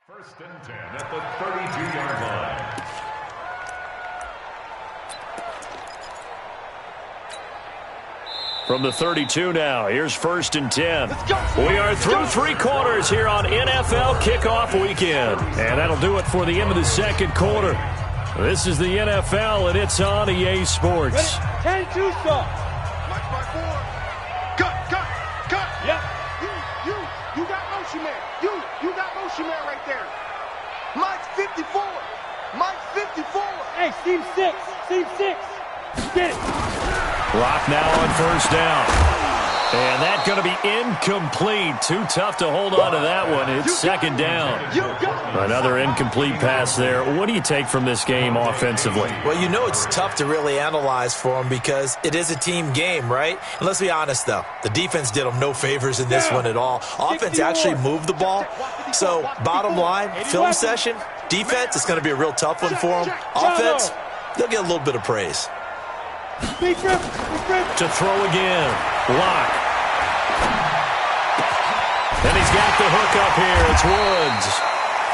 First and 10 at the 32-yard line. From the 32 now, here's 1st and 10. We are through 3 quarters here on NFL Kickoff Weekend. And that'll do it for the end of the second quarter. This is the NFL, and it's on EA Sports. 10-2 stop. Cut. Yep. You got motion man. You got motion man right there. Mike's 54. Hey, seam 6. Get it. Clock now on first down. And that's going to be incomplete. Too tough to hold on to that one. It's 2nd down. Another incomplete pass there. What do you take from this game offensively? Well, you know it's tough to really analyze for them because it is a team game, right? And let's be honest, though. The defense did them no favors in this one at all. Offense actually moved the ball. So, bottom line, film session, defense, it's going to be a real tough one for them. Offense, they'll get a little bit of praise. To throw again. Locke. And he's got the hook up here. It's Woods.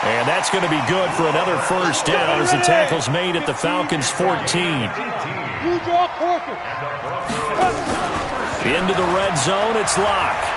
And that's going to be good for another first down as the tackle's made at the Falcons' 14. Into the red zone, it's Locke.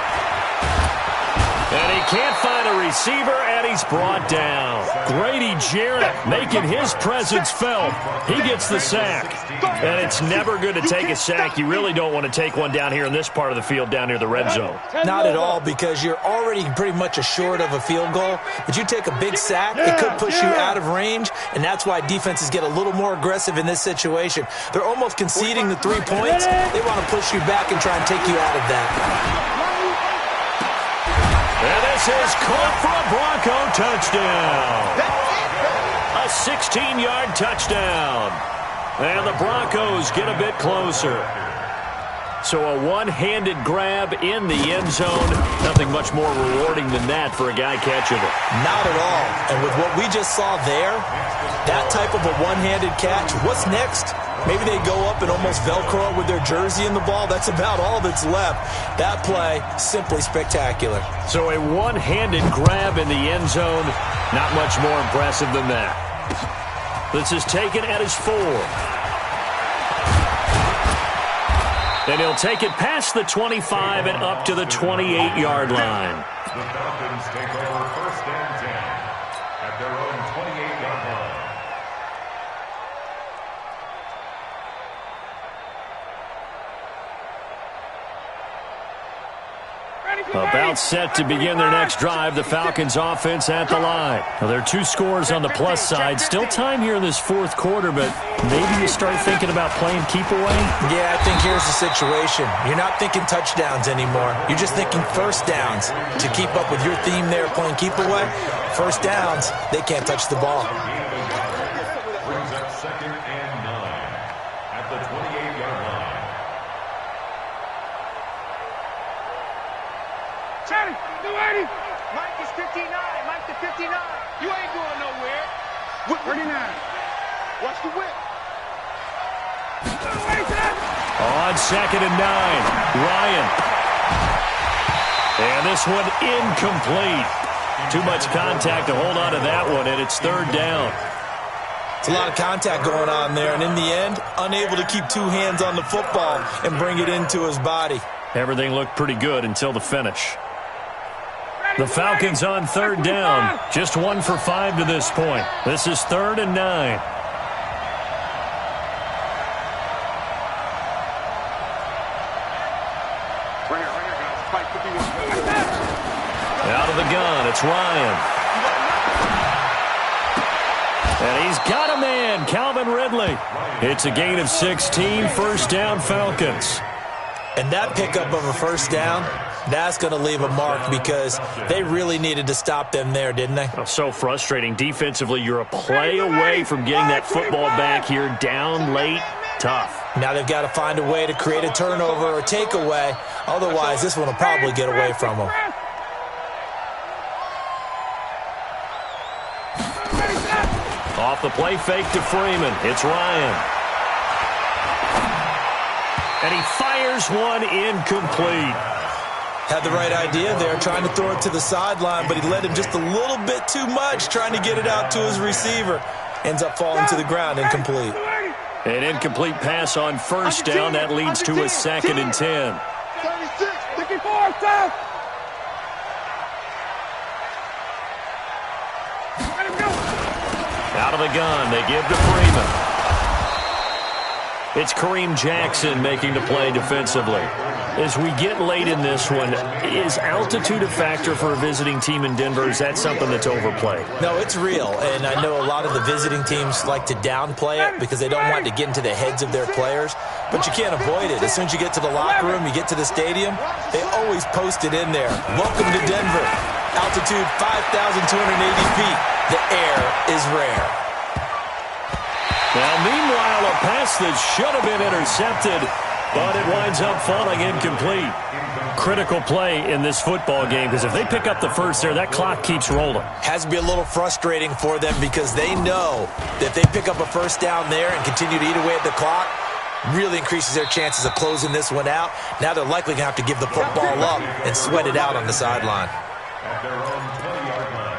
And he can't find a receiver, and he's brought down. Grady Jarrett making his presence felt. He gets the sack. And it's never good to take a sack. You really don't want to take one down here in this part of the field down near the red zone. Not at all, because you're already pretty much assured of a field goal. But you take a big sack, it could push you out of range, and that's why defenses get a little more aggressive in this situation. They're almost conceding the 3 points. They want to push you back and try and take you out of that. And this is caught for a Bronco touchdown. A 16-yard touchdown. And the Broncos get a bit closer. So a one-handed grab in the end zone. Nothing much more rewarding than that for a guy catching it. Not at all. And with what we just saw there, that type of a one-handed catch, what's next? Maybe they go up and almost Velcro with their jersey in the ball. That's about all that's left. That play, simply spectacular. So a one-handed grab in the end zone. Not much more impressive than that. This is taken at his 4. And he'll take it past the 25 and up to the 28-yard line. The Falcons take over 1st and 10 at their own 28-yard line. About set to begin their next drive, the Falcons offense at the line. Now, there are 2 scores on the plus side. Still time here in this 4th quarter, but maybe you start thinking about playing keep away? Yeah, I think here's the situation. You're not thinking touchdowns anymore. You're just thinking first downs. To keep up with your theme there, playing keep away, first downs, they can't touch the ball. Brings up 2nd and 9 at the 28-yard line. Chatty, 280. Mike is 59. Mike to 59. You ain't going nowhere. Whip. 39. Watch the whip. On 2nd and 9, Ryan. And this one incomplete. Too much contact to hold on to that one, and it's 3rd down. It's a lot of contact going on there, and in the end, unable to keep 2 hands on the football and bring it into his body. Everything looked pretty good until the finish. The Falcons on 3rd down, just 1 for 5 to this point. This is 3rd and 9. Out of the gun, it's Ryan. And he's got a man, Calvin Ridley. It's a gain of 16, 1st down Falcons. And that pickup of a 1st down, that's going to leave a mark because they really needed to stop them there, didn't they? So frustrating. Defensively, you're a play away from getting that football back here, down late, tough. Now they've got to find a way to create a turnover or takeaway. Otherwise, this one will probably get away from them. Off the play fake to Freeman. It's Ryan. And he fires one incomplete. Had the right idea there, trying to throw it to the sideline, but he led him just a little bit too much, trying to get it out to his receiver. Ends up falling to the ground, incomplete. An incomplete pass on 1st down. That leads to a 2nd and 10. 36, 54, stop. Out of the gun, they give to Freeman. It's Kareem Jackson making the play defensively. As we get late in this one, is altitude a factor for a visiting team in Denver? Is that something that's overplayed? No, it's real, and I know a lot of the visiting teams like to downplay it because they don't want to get into the heads of their players, but you can't avoid it. As soon as you get to the locker room, you get to the stadium, they always post it in there. Welcome to Denver. Altitude 5,280 feet. The air is rare. Now, meanwhile, a pass that should have been intercepted, but it winds up falling incomplete. Critical play in this football game because if they pick up the first there, that clock keeps rolling. Has to be a little frustrating for them because they know that if they pick up a 1st down there and continue to eat away at the clock, really increases their chances of closing this one out. Now they're likely going to have to give the football up and sweat it out on the sideline. At their own 20-yard line.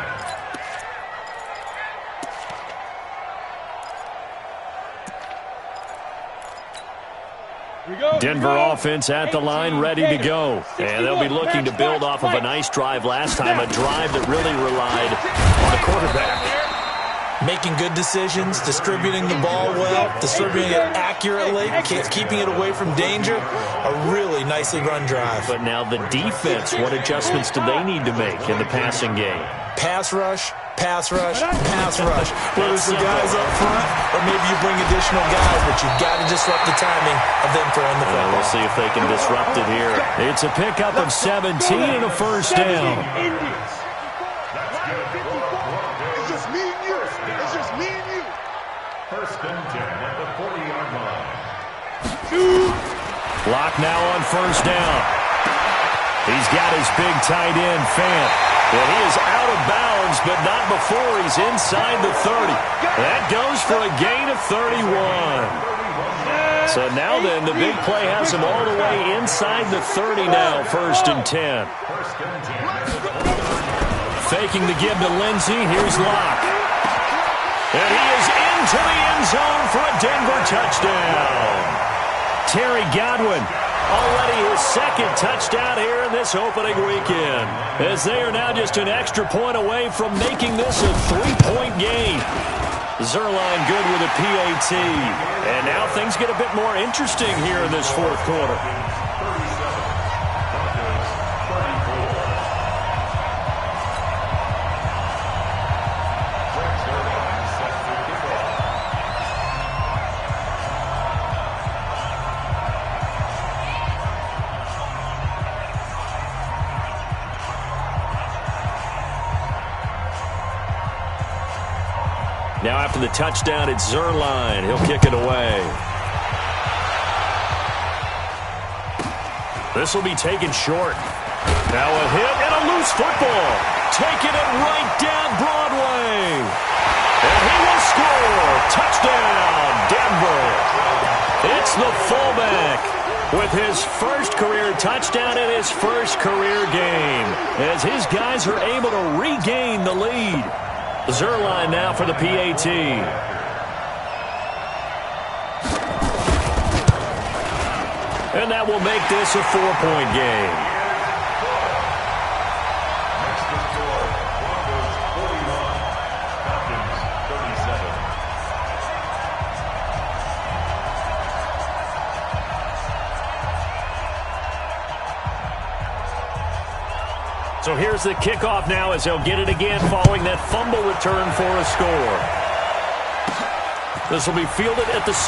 Denver offense at the line, ready to go. And they'll be looking to build off of a nice drive last time, a drive that really relied on the quarterback. Making good decisions, distributing the ball well, distributing it accurately, keeping it away from danger. A really nicely run drive. But now the defense, what adjustments do they need to make in the passing game? Pass rush, pass rush, pass rush. Whether it's the guys up front or maybe you bring additional guys, but you've got to disrupt the timing of them throwing the football. We'll see if they can disrupt it here. It's a pickup of 17 and a 1st down. It's just me and you. It's just me and you. 1st and 10 at the 40-yard line. Lock now on 1st down. He's got his big tight end, Fant. And he is out of bounds, but not before he's inside the 30. That goes for a gain of 31. So now then, the big play has him all the way inside the 30 now, 1st and 10. Faking the give to Lindsey. Here's Locke. And he is into the end zone for a Denver touchdown. Terry Godwin, already his 2nd touchdown here in this opening weekend, as they are now just an extra point away from making this a 3-point game. Zerline good with a PAT. And now things get a bit more interesting here in this 4th quarter. Now after the touchdown, it's Zerline. He'll kick it away. This will be taken short. Now a hit and a loose football. Taking it right down Broadway. And he will with his first career touchdown in his first career game, as his guys are able to regain the lead. Zerline now for the PAT. And that will make this a 4-point game. So here's the kickoff now as they'll get it again following that fumble return for a score. This will be fielded at the 6.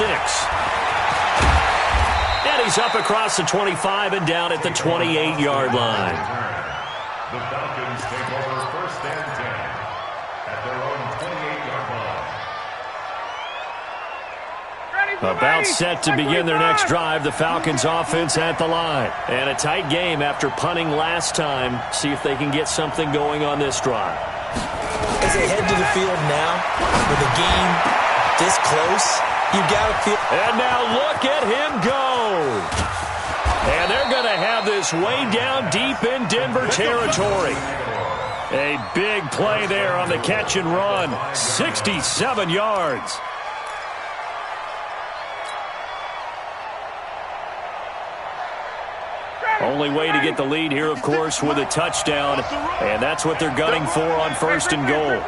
And he's up across the 25 and down at the 28-yard line. The Falcons take over 1st and 10 at their own 28-yard line. About set to begin their next drive, the Falcons offense at the line. And a tight game after punting last time. See if they can get something going on this drive. As they head to the field now, with the game this close, you got to feel... And now look at him go. And they're going to have this way down deep in Denver territory. A big play there on the catch and run. 67 yards. Only way to get the lead here, of course, with a touchdown. And that's what they're gunning for on 1st and goal.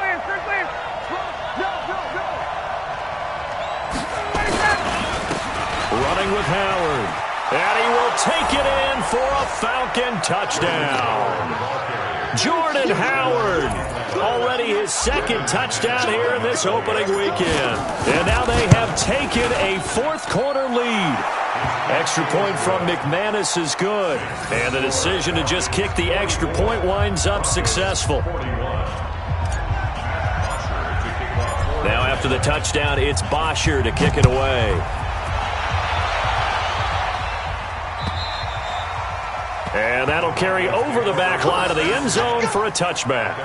Running with Howard. And he will take it in for a Falcon touchdown. Jordan Howard. Already his 2nd touchdown here in this opening weekend. And now they have taken a 4th quarter lead. Extra point from McManus is good. And the decision to just kick the extra point winds up successful. Now after the touchdown, it's Bosher to kick it away. And that'll carry over the back line of the end zone for a touchback.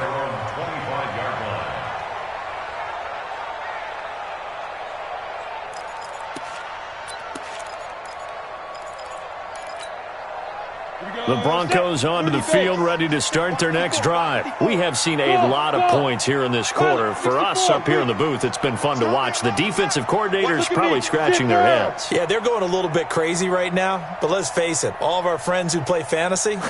The Broncos onto the field, ready to start their next drive. We have seen a lot of points here in this quarter. For us up here in the booth, it's been fun to watch. The defensive coordinators probably scratching their heads. Yeah, they're going a little bit crazy right now. But let's face it, all of our friends who play fantasy,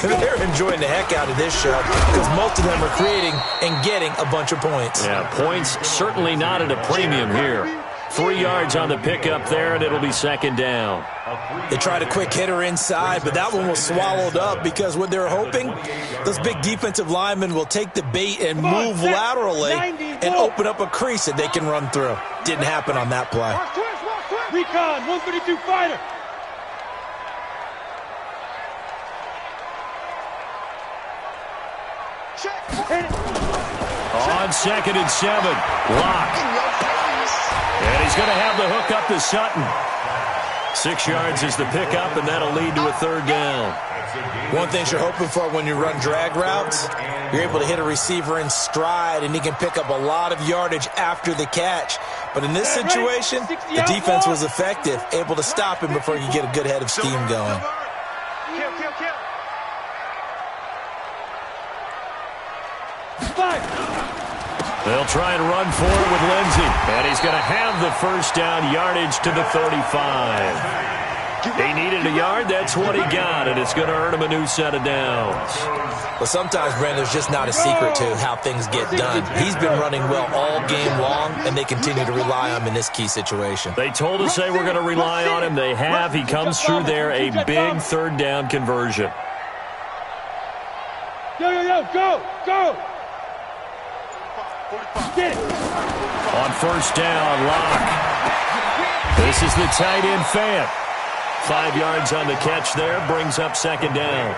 they're enjoying the heck out of this show because most of them are creating and getting a bunch of points. Yeah, points certainly not at a premium here. 3 yards on the pickup there, and it'll be 2nd down. They tried a quick hitter inside, but that one was swallowed up because what they're hoping, those big defensive linemen will take the bait and move laterally and open up a crease that they can run through. Didn't happen on that play. Recon, 132 fighter. On 2nd and 7, Locke. And he's going to have the hook up to Sutton. 6 yards is the pickup, and that'll lead to a 3rd down. One thing you're hoping for when you run drag routes, you're able to hit a receiver in stride, and he can pick up a lot of yardage after the catch. But in this situation, the defense was effective, able to stop him before you get a good head of steam going. They'll try and run for it with Lindsey. And he's going to have the 1st down, yardage to the 35. He needed a yard. That's what he got, and it's going to earn him a new set of downs. Well, sometimes, Brandon, there's just not a secret to how things get done. He's been running well all game long, and they continue to rely on him in this key situation. They told us they were going to rely on him. They have. He comes through there, a big 3rd down conversion. Yo, go! Get it. On 1st down, Locke. This is the tight end Fant. 5 yards on the catch there, brings up 2nd down.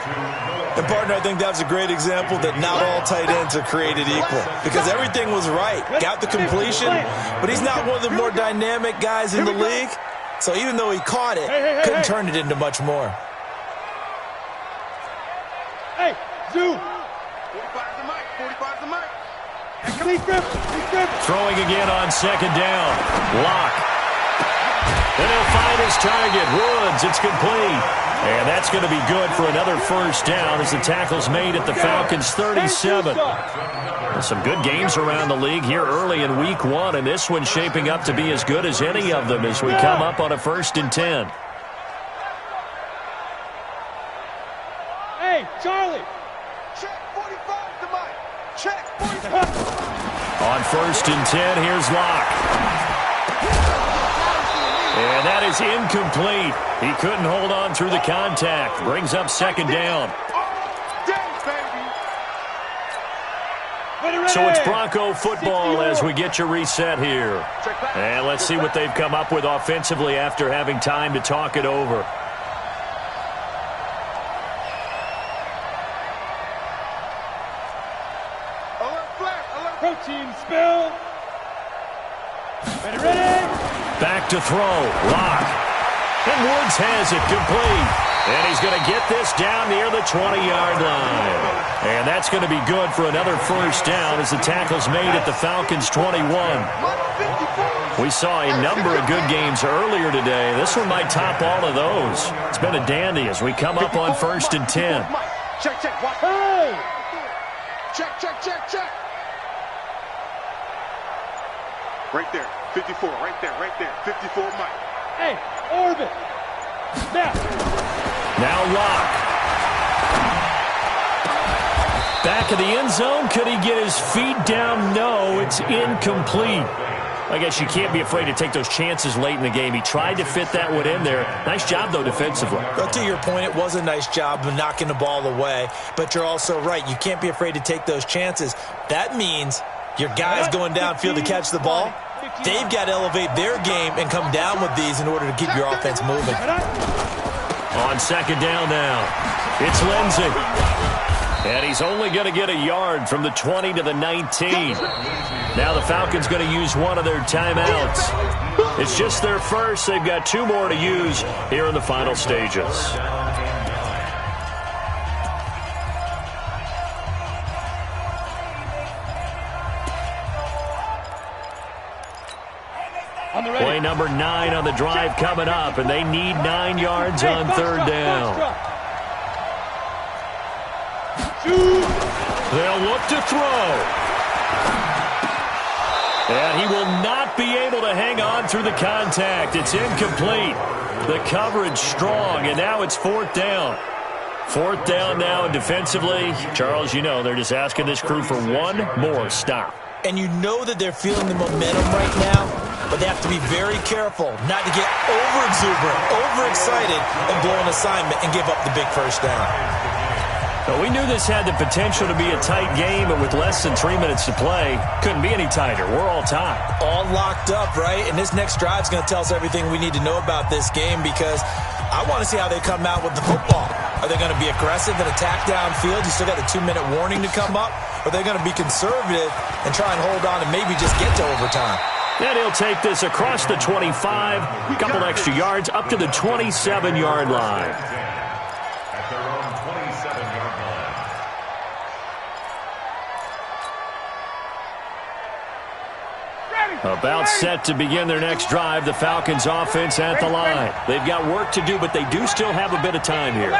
And, partner, I think that's a great example that not all tight ends are created equal because everything was right. Got the completion, but he's not one of the more dynamic guys in the league. So even though he caught it, couldn't turn it into much more. Hey, Zoo. 45's the mic. 45's the mic. Throwing again on 2nd down. Locke. And he'll find his target. Woods, it's complete. And that's going to be good for another first down as the tackle's made at the Falcons' 37. Some good games around the league here early in week 1, and this one's shaping up to be as good as any of them as we come up on a 1st and 10. Hey, Charlie. Check 45 to Mike. Check 45. On 1st and 10, here's Locke. And that is incomplete. He couldn't hold on through the contact. Brings up 2nd down. So it's Bronco football as we get you reset here. And let's see what they've come up with offensively after having time to talk it over. Protein spill. Ready? Back to throw. Locke. And Woods has it complete. And he's going to get this down near the 20-yard line. And that's going to be good for another first down as the tackle's made at the Falcons' 21. We saw a number of good games earlier today. This one might top all of those. It's been a dandy as we come up on 1st and 10. Check, check. Hey! Check, check, check, check. Right there, 54, right there, 54, Mike. Hey, orbit. Now Locke. Back of the end zone. Could he get his feet down? No, it's incomplete. I guess you can't be afraid to take those chances late in the game. He tried to fit that one in there. Nice job, though, defensively. But to your point, it was a nice job of knocking the ball away. But you're also right. You can't be afraid to take those chances. That means your guys going downfield to catch the ball, they've got to elevate their game and come down with these in order to keep your offense moving. On 2nd down now, it's Lindsey. And he's only going to get a yard from the 20 to the 19. Now the Falcons going to use one of their timeouts. It's just their first. They've got 2 more to use here in the final stages. Play number 9 on the drive coming up, and they need 9 yards on 3rd down. They'll look to throw. And he will not be able to hang on through the contact. It's incomplete. The coverage strong, and now it's 4th down. 4th down now, and defensively, Charles, you know, they're just asking this crew for one more stop. And you know that they're feeling the momentum right now, but they have to be very careful not to get over-exuberant, overexcited, and blow an assignment and give up the big first down. Well, we knew this had the potential to be a tight game, but with less than 3 minutes to play, couldn't be any tighter. We're all tied. All locked up, right? And this next drive is going to tell us everything we need to know about this game because I want to see how they come out with the football. Are they going to be aggressive and attack downfield? You still got a 2-minute warning to come up? Or are they going to be conservative and try and hold on and maybe just get to overtime? And he'll take this across the 25, a couple extra yards, up to the 27-yard line. At their own 27-yard line. About set to begin their next drive, the Falcons offense at the line. They've got work to do, but they do still have a bit of time here.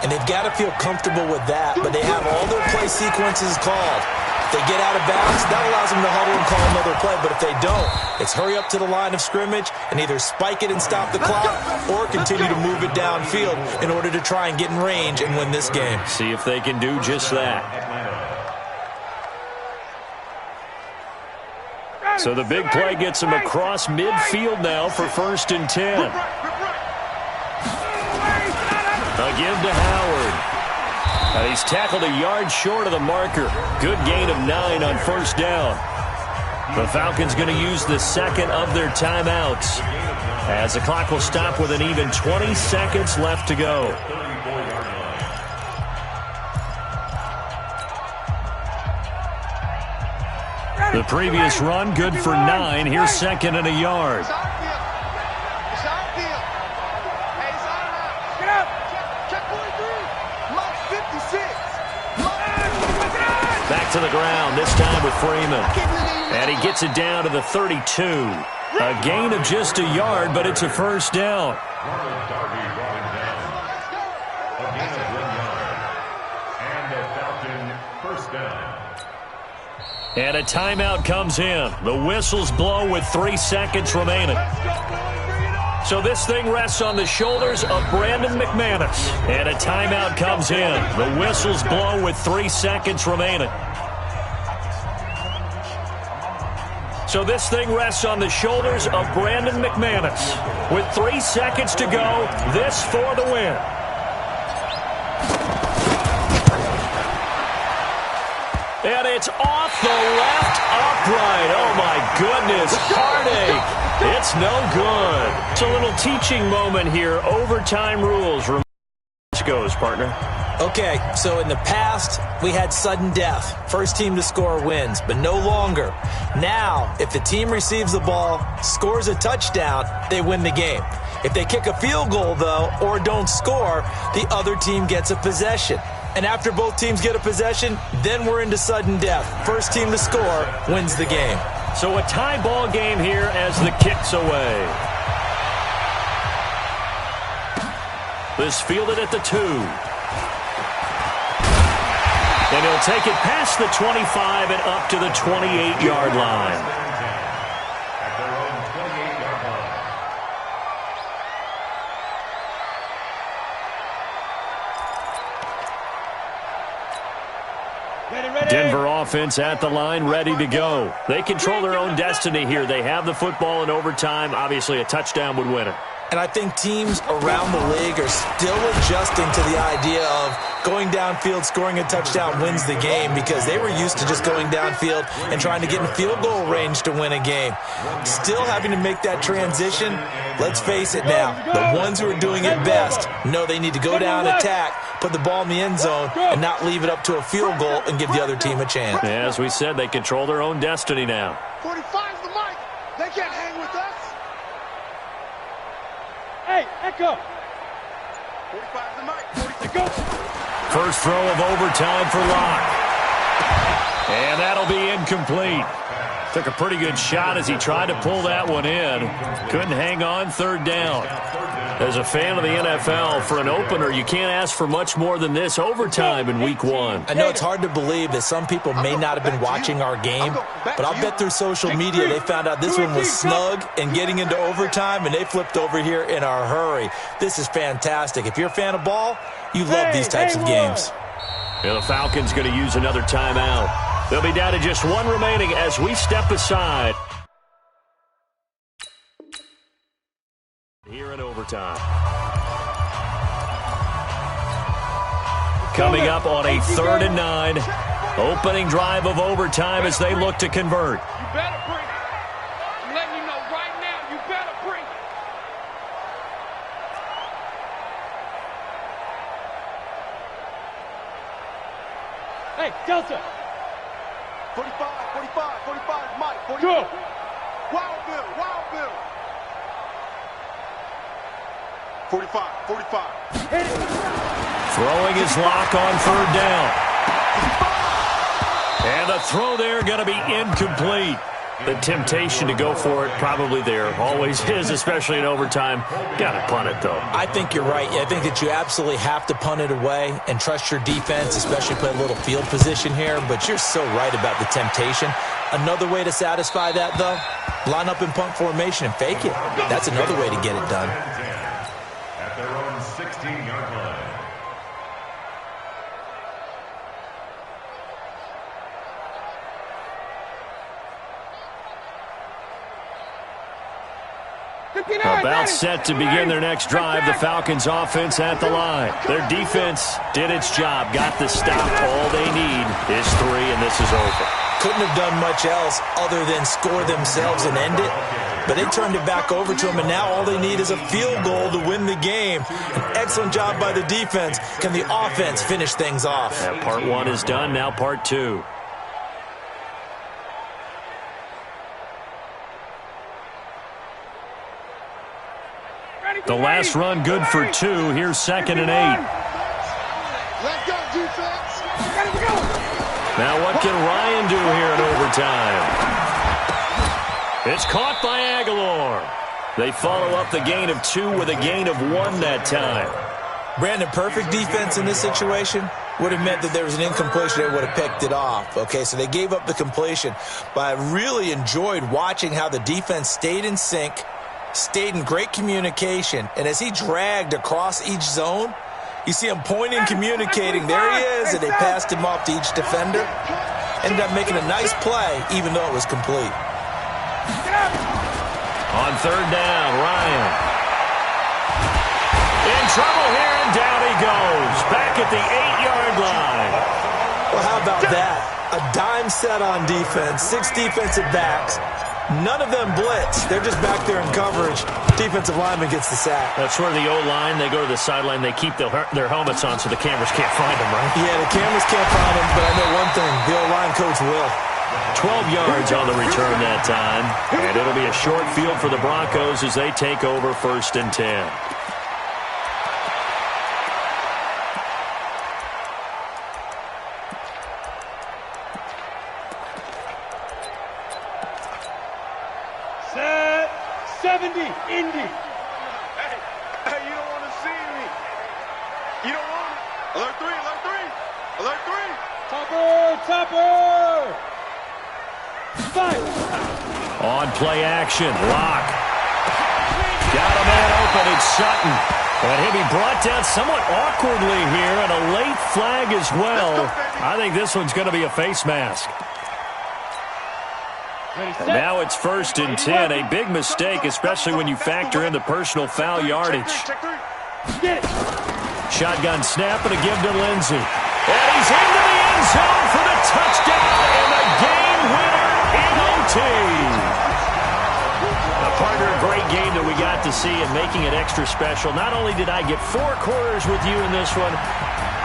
And they've got to feel comfortable with that, but they have all their play sequences called. If they get out of bounds, that allows them to huddle and call another play. But if they don't, it's hurry up to the line of scrimmage and either spike it and stop the clock or continue to move it downfield in order to try and get in range and win this game. See if they can do just that. So the big play gets him across midfield now for 1st and 10. A give to Howard. He's tackled a yard short of the marker. Good gain of 9 on 1st down. The Falcons going to use the second of their timeouts as the clock will stop with an even 20 seconds left to go. The previous run, good for 9. Here's 2nd and a yard. Back to the ground, this time with Freeman. And he gets it down to the 32. A gain of just a yard, but it's a first down. Ronald Darby brought him down. A gain of 1 yard. And a Falcon first down. And a timeout comes in. The whistles blow with 3 seconds remaining. So this thing rests on the shoulders of Brandon McManus. And a timeout comes in. The whistles blow with 3 seconds remaining. So this thing rests on the shoulders of Brandon McManus. With 3 seconds to go, this for the win. And it's off the left upright. Oh, my goodness. Heartache. It's no good. It's a little teaching moment here. Overtime rules. Goes, partner. Okay, so in the past, we had sudden death. First team to score wins, but no longer. Now, if the team receives the ball, scores a touchdown, they win the game. If they kick a field goal, though, or don't score, the other team gets a possession. And after both teams get a possession, then we're into sudden death. First team to score wins the game. So a tie ball game here as the kick's away. This fielded at the 2. And he'll take it past the 25 and up to the 28-yard line. At their own 28-yard line. Denver offense at the line, ready to go. They control their own destiny here. They have the football in overtime. Obviously, a touchdown would win it. And I think teams around the league are still adjusting to the idea of going downfield, scoring a touchdown wins the game, because they were used to just going downfield and trying to get in field goal range to win a game. Still having to make that transition. Let's face it now, the ones who are doing it best know they need to go down, attack, put the ball in the end zone, and not leave it up to a field goal and give the other team a chance. As we said, they control their own destiny now. 45's the mic. They can't hang with us. Hey, Echo. 45's the mic. 40 Go. First throw of overtime for Locke. And that'll be incomplete. Took a pretty good shot as he tried to pull that one in. Couldn't hang on, third down. As a fan of the NFL, for an opener, you can't ask for much more than this overtime in Week 1. I know it's hard to believe that some people may not have been watching our game, but I'll bet through social media they found out this one was snug and getting into overtime, and they flipped over here in a hurry. This is fantastic. If you're a fan of ball, you love these types of games. And the Falcons going to use another timeout. They'll be down to just one remaining as we step aside. Here in overtime. Coming up on a 3rd and 9. Opening drive of overtime as they look to convert. You better bring it. I'm letting you know right now, you better bring it. Hey, Delta. 45, Mike. 45. Go. Wild Bill. 45. Throwing his Lock on 3rd down. And the throw there going to be incomplete. The temptation to go for it probably there. Always is, especially in overtime. Got to punt it, though. I think you're right. I think that you absolutely have to punt it away and trust your defense, especially play a little field position here. But you're so right about the temptation. Another way to satisfy that, though, line up in punt formation and fake it. That's another way to get it done. At their own 16-yard line. About set to begin their next drive, the Falcons offense at the line. Their defense did its job, got the stop. All they need is 3, and this is over. Couldn't have done much else other than score themselves and end it. But they turned it back over to them, and now all they need is a field goal to win the game. An excellent job by the defense. Can the offense finish things off? That part 1 is done, now part 2. The last run good for 2. Here's 2nd and 8. Let's go, defense. Now what can Ryan do here in overtime? It's caught by Aguilar. They follow up the gain of 2 with a gain of 1 that time. Brandon, perfect defense in this situation would have meant that there was an incompletion that would have picked it off. Okay, so they gave up the completion. But I really enjoyed watching how the defense stayed in sync, stayed in great communication, and as he dragged across each zone, you see him pointing, communicating. There he is, and they passed him off to each defender. Ended up making a nice play, even though it was complete. On 3rd down, Ryan. In trouble here, and down he goes. Back at the 8-yard line. Well, how about that? A dime set on defense, 6 defensive backs. None of them blitz. They're just back there in coverage. Defensive lineman gets the sack. That's where the O-line, they go to the sideline, they keep their helmets on so the cameras can't find them, right? Yeah, the cameras can't find them, but I know one thing. The O-line coach will. 12 yards on the return that time. And it'll be a short field for the Broncos as they take over 1st and 10. Set 70, Indy. Hey, you don't want to see me. You don't want it. Alert 3, alert 3. Alert 3. Topper. Fire. On play action, Locke. Got a man open, it's Sutton. And he'll be brought down somewhat awkwardly here, and a late flag as well. I think this one's going to be a face mask. And now it's 1st and 10, a big mistake, especially when you factor in the personal foul yardage. Shotgun snap and a give to Lindsey. And he's into the end zone for the touchdown and the game winner in OT. Now, partner, a great game that we got to see and making it extra special. Not only did I get 4 quarters with you in this one,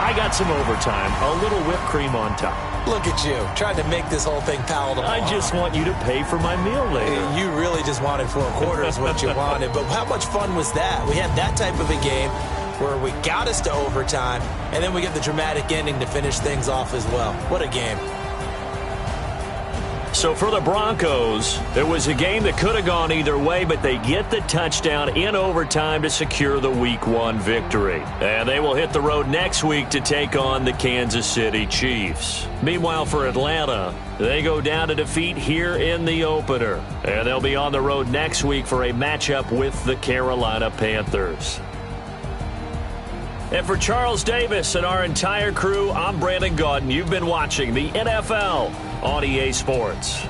I got some overtime, a little whipped cream on top. Look at you, trying to make this whole thing palatable. I just want you to pay for my meal later. You really just wanted 4 quarters, what you wanted. But how much fun was that? We had that type of a game where we got us to overtime, and then we get the dramatic ending to finish things off as well. What a game. So for the Broncos, it was a game that could have gone either way, but they get the touchdown in overtime to secure the Week 1 victory. And they will hit the road next week to take on the Kansas City Chiefs. Meanwhile, for Atlanta, they go down to defeat here in the opener. And they'll be on the road next week for a matchup with the Carolina Panthers. And for Charles Davis and our entire crew, I'm Brandon Gaudin. You've been watching the NFL on EA Sports.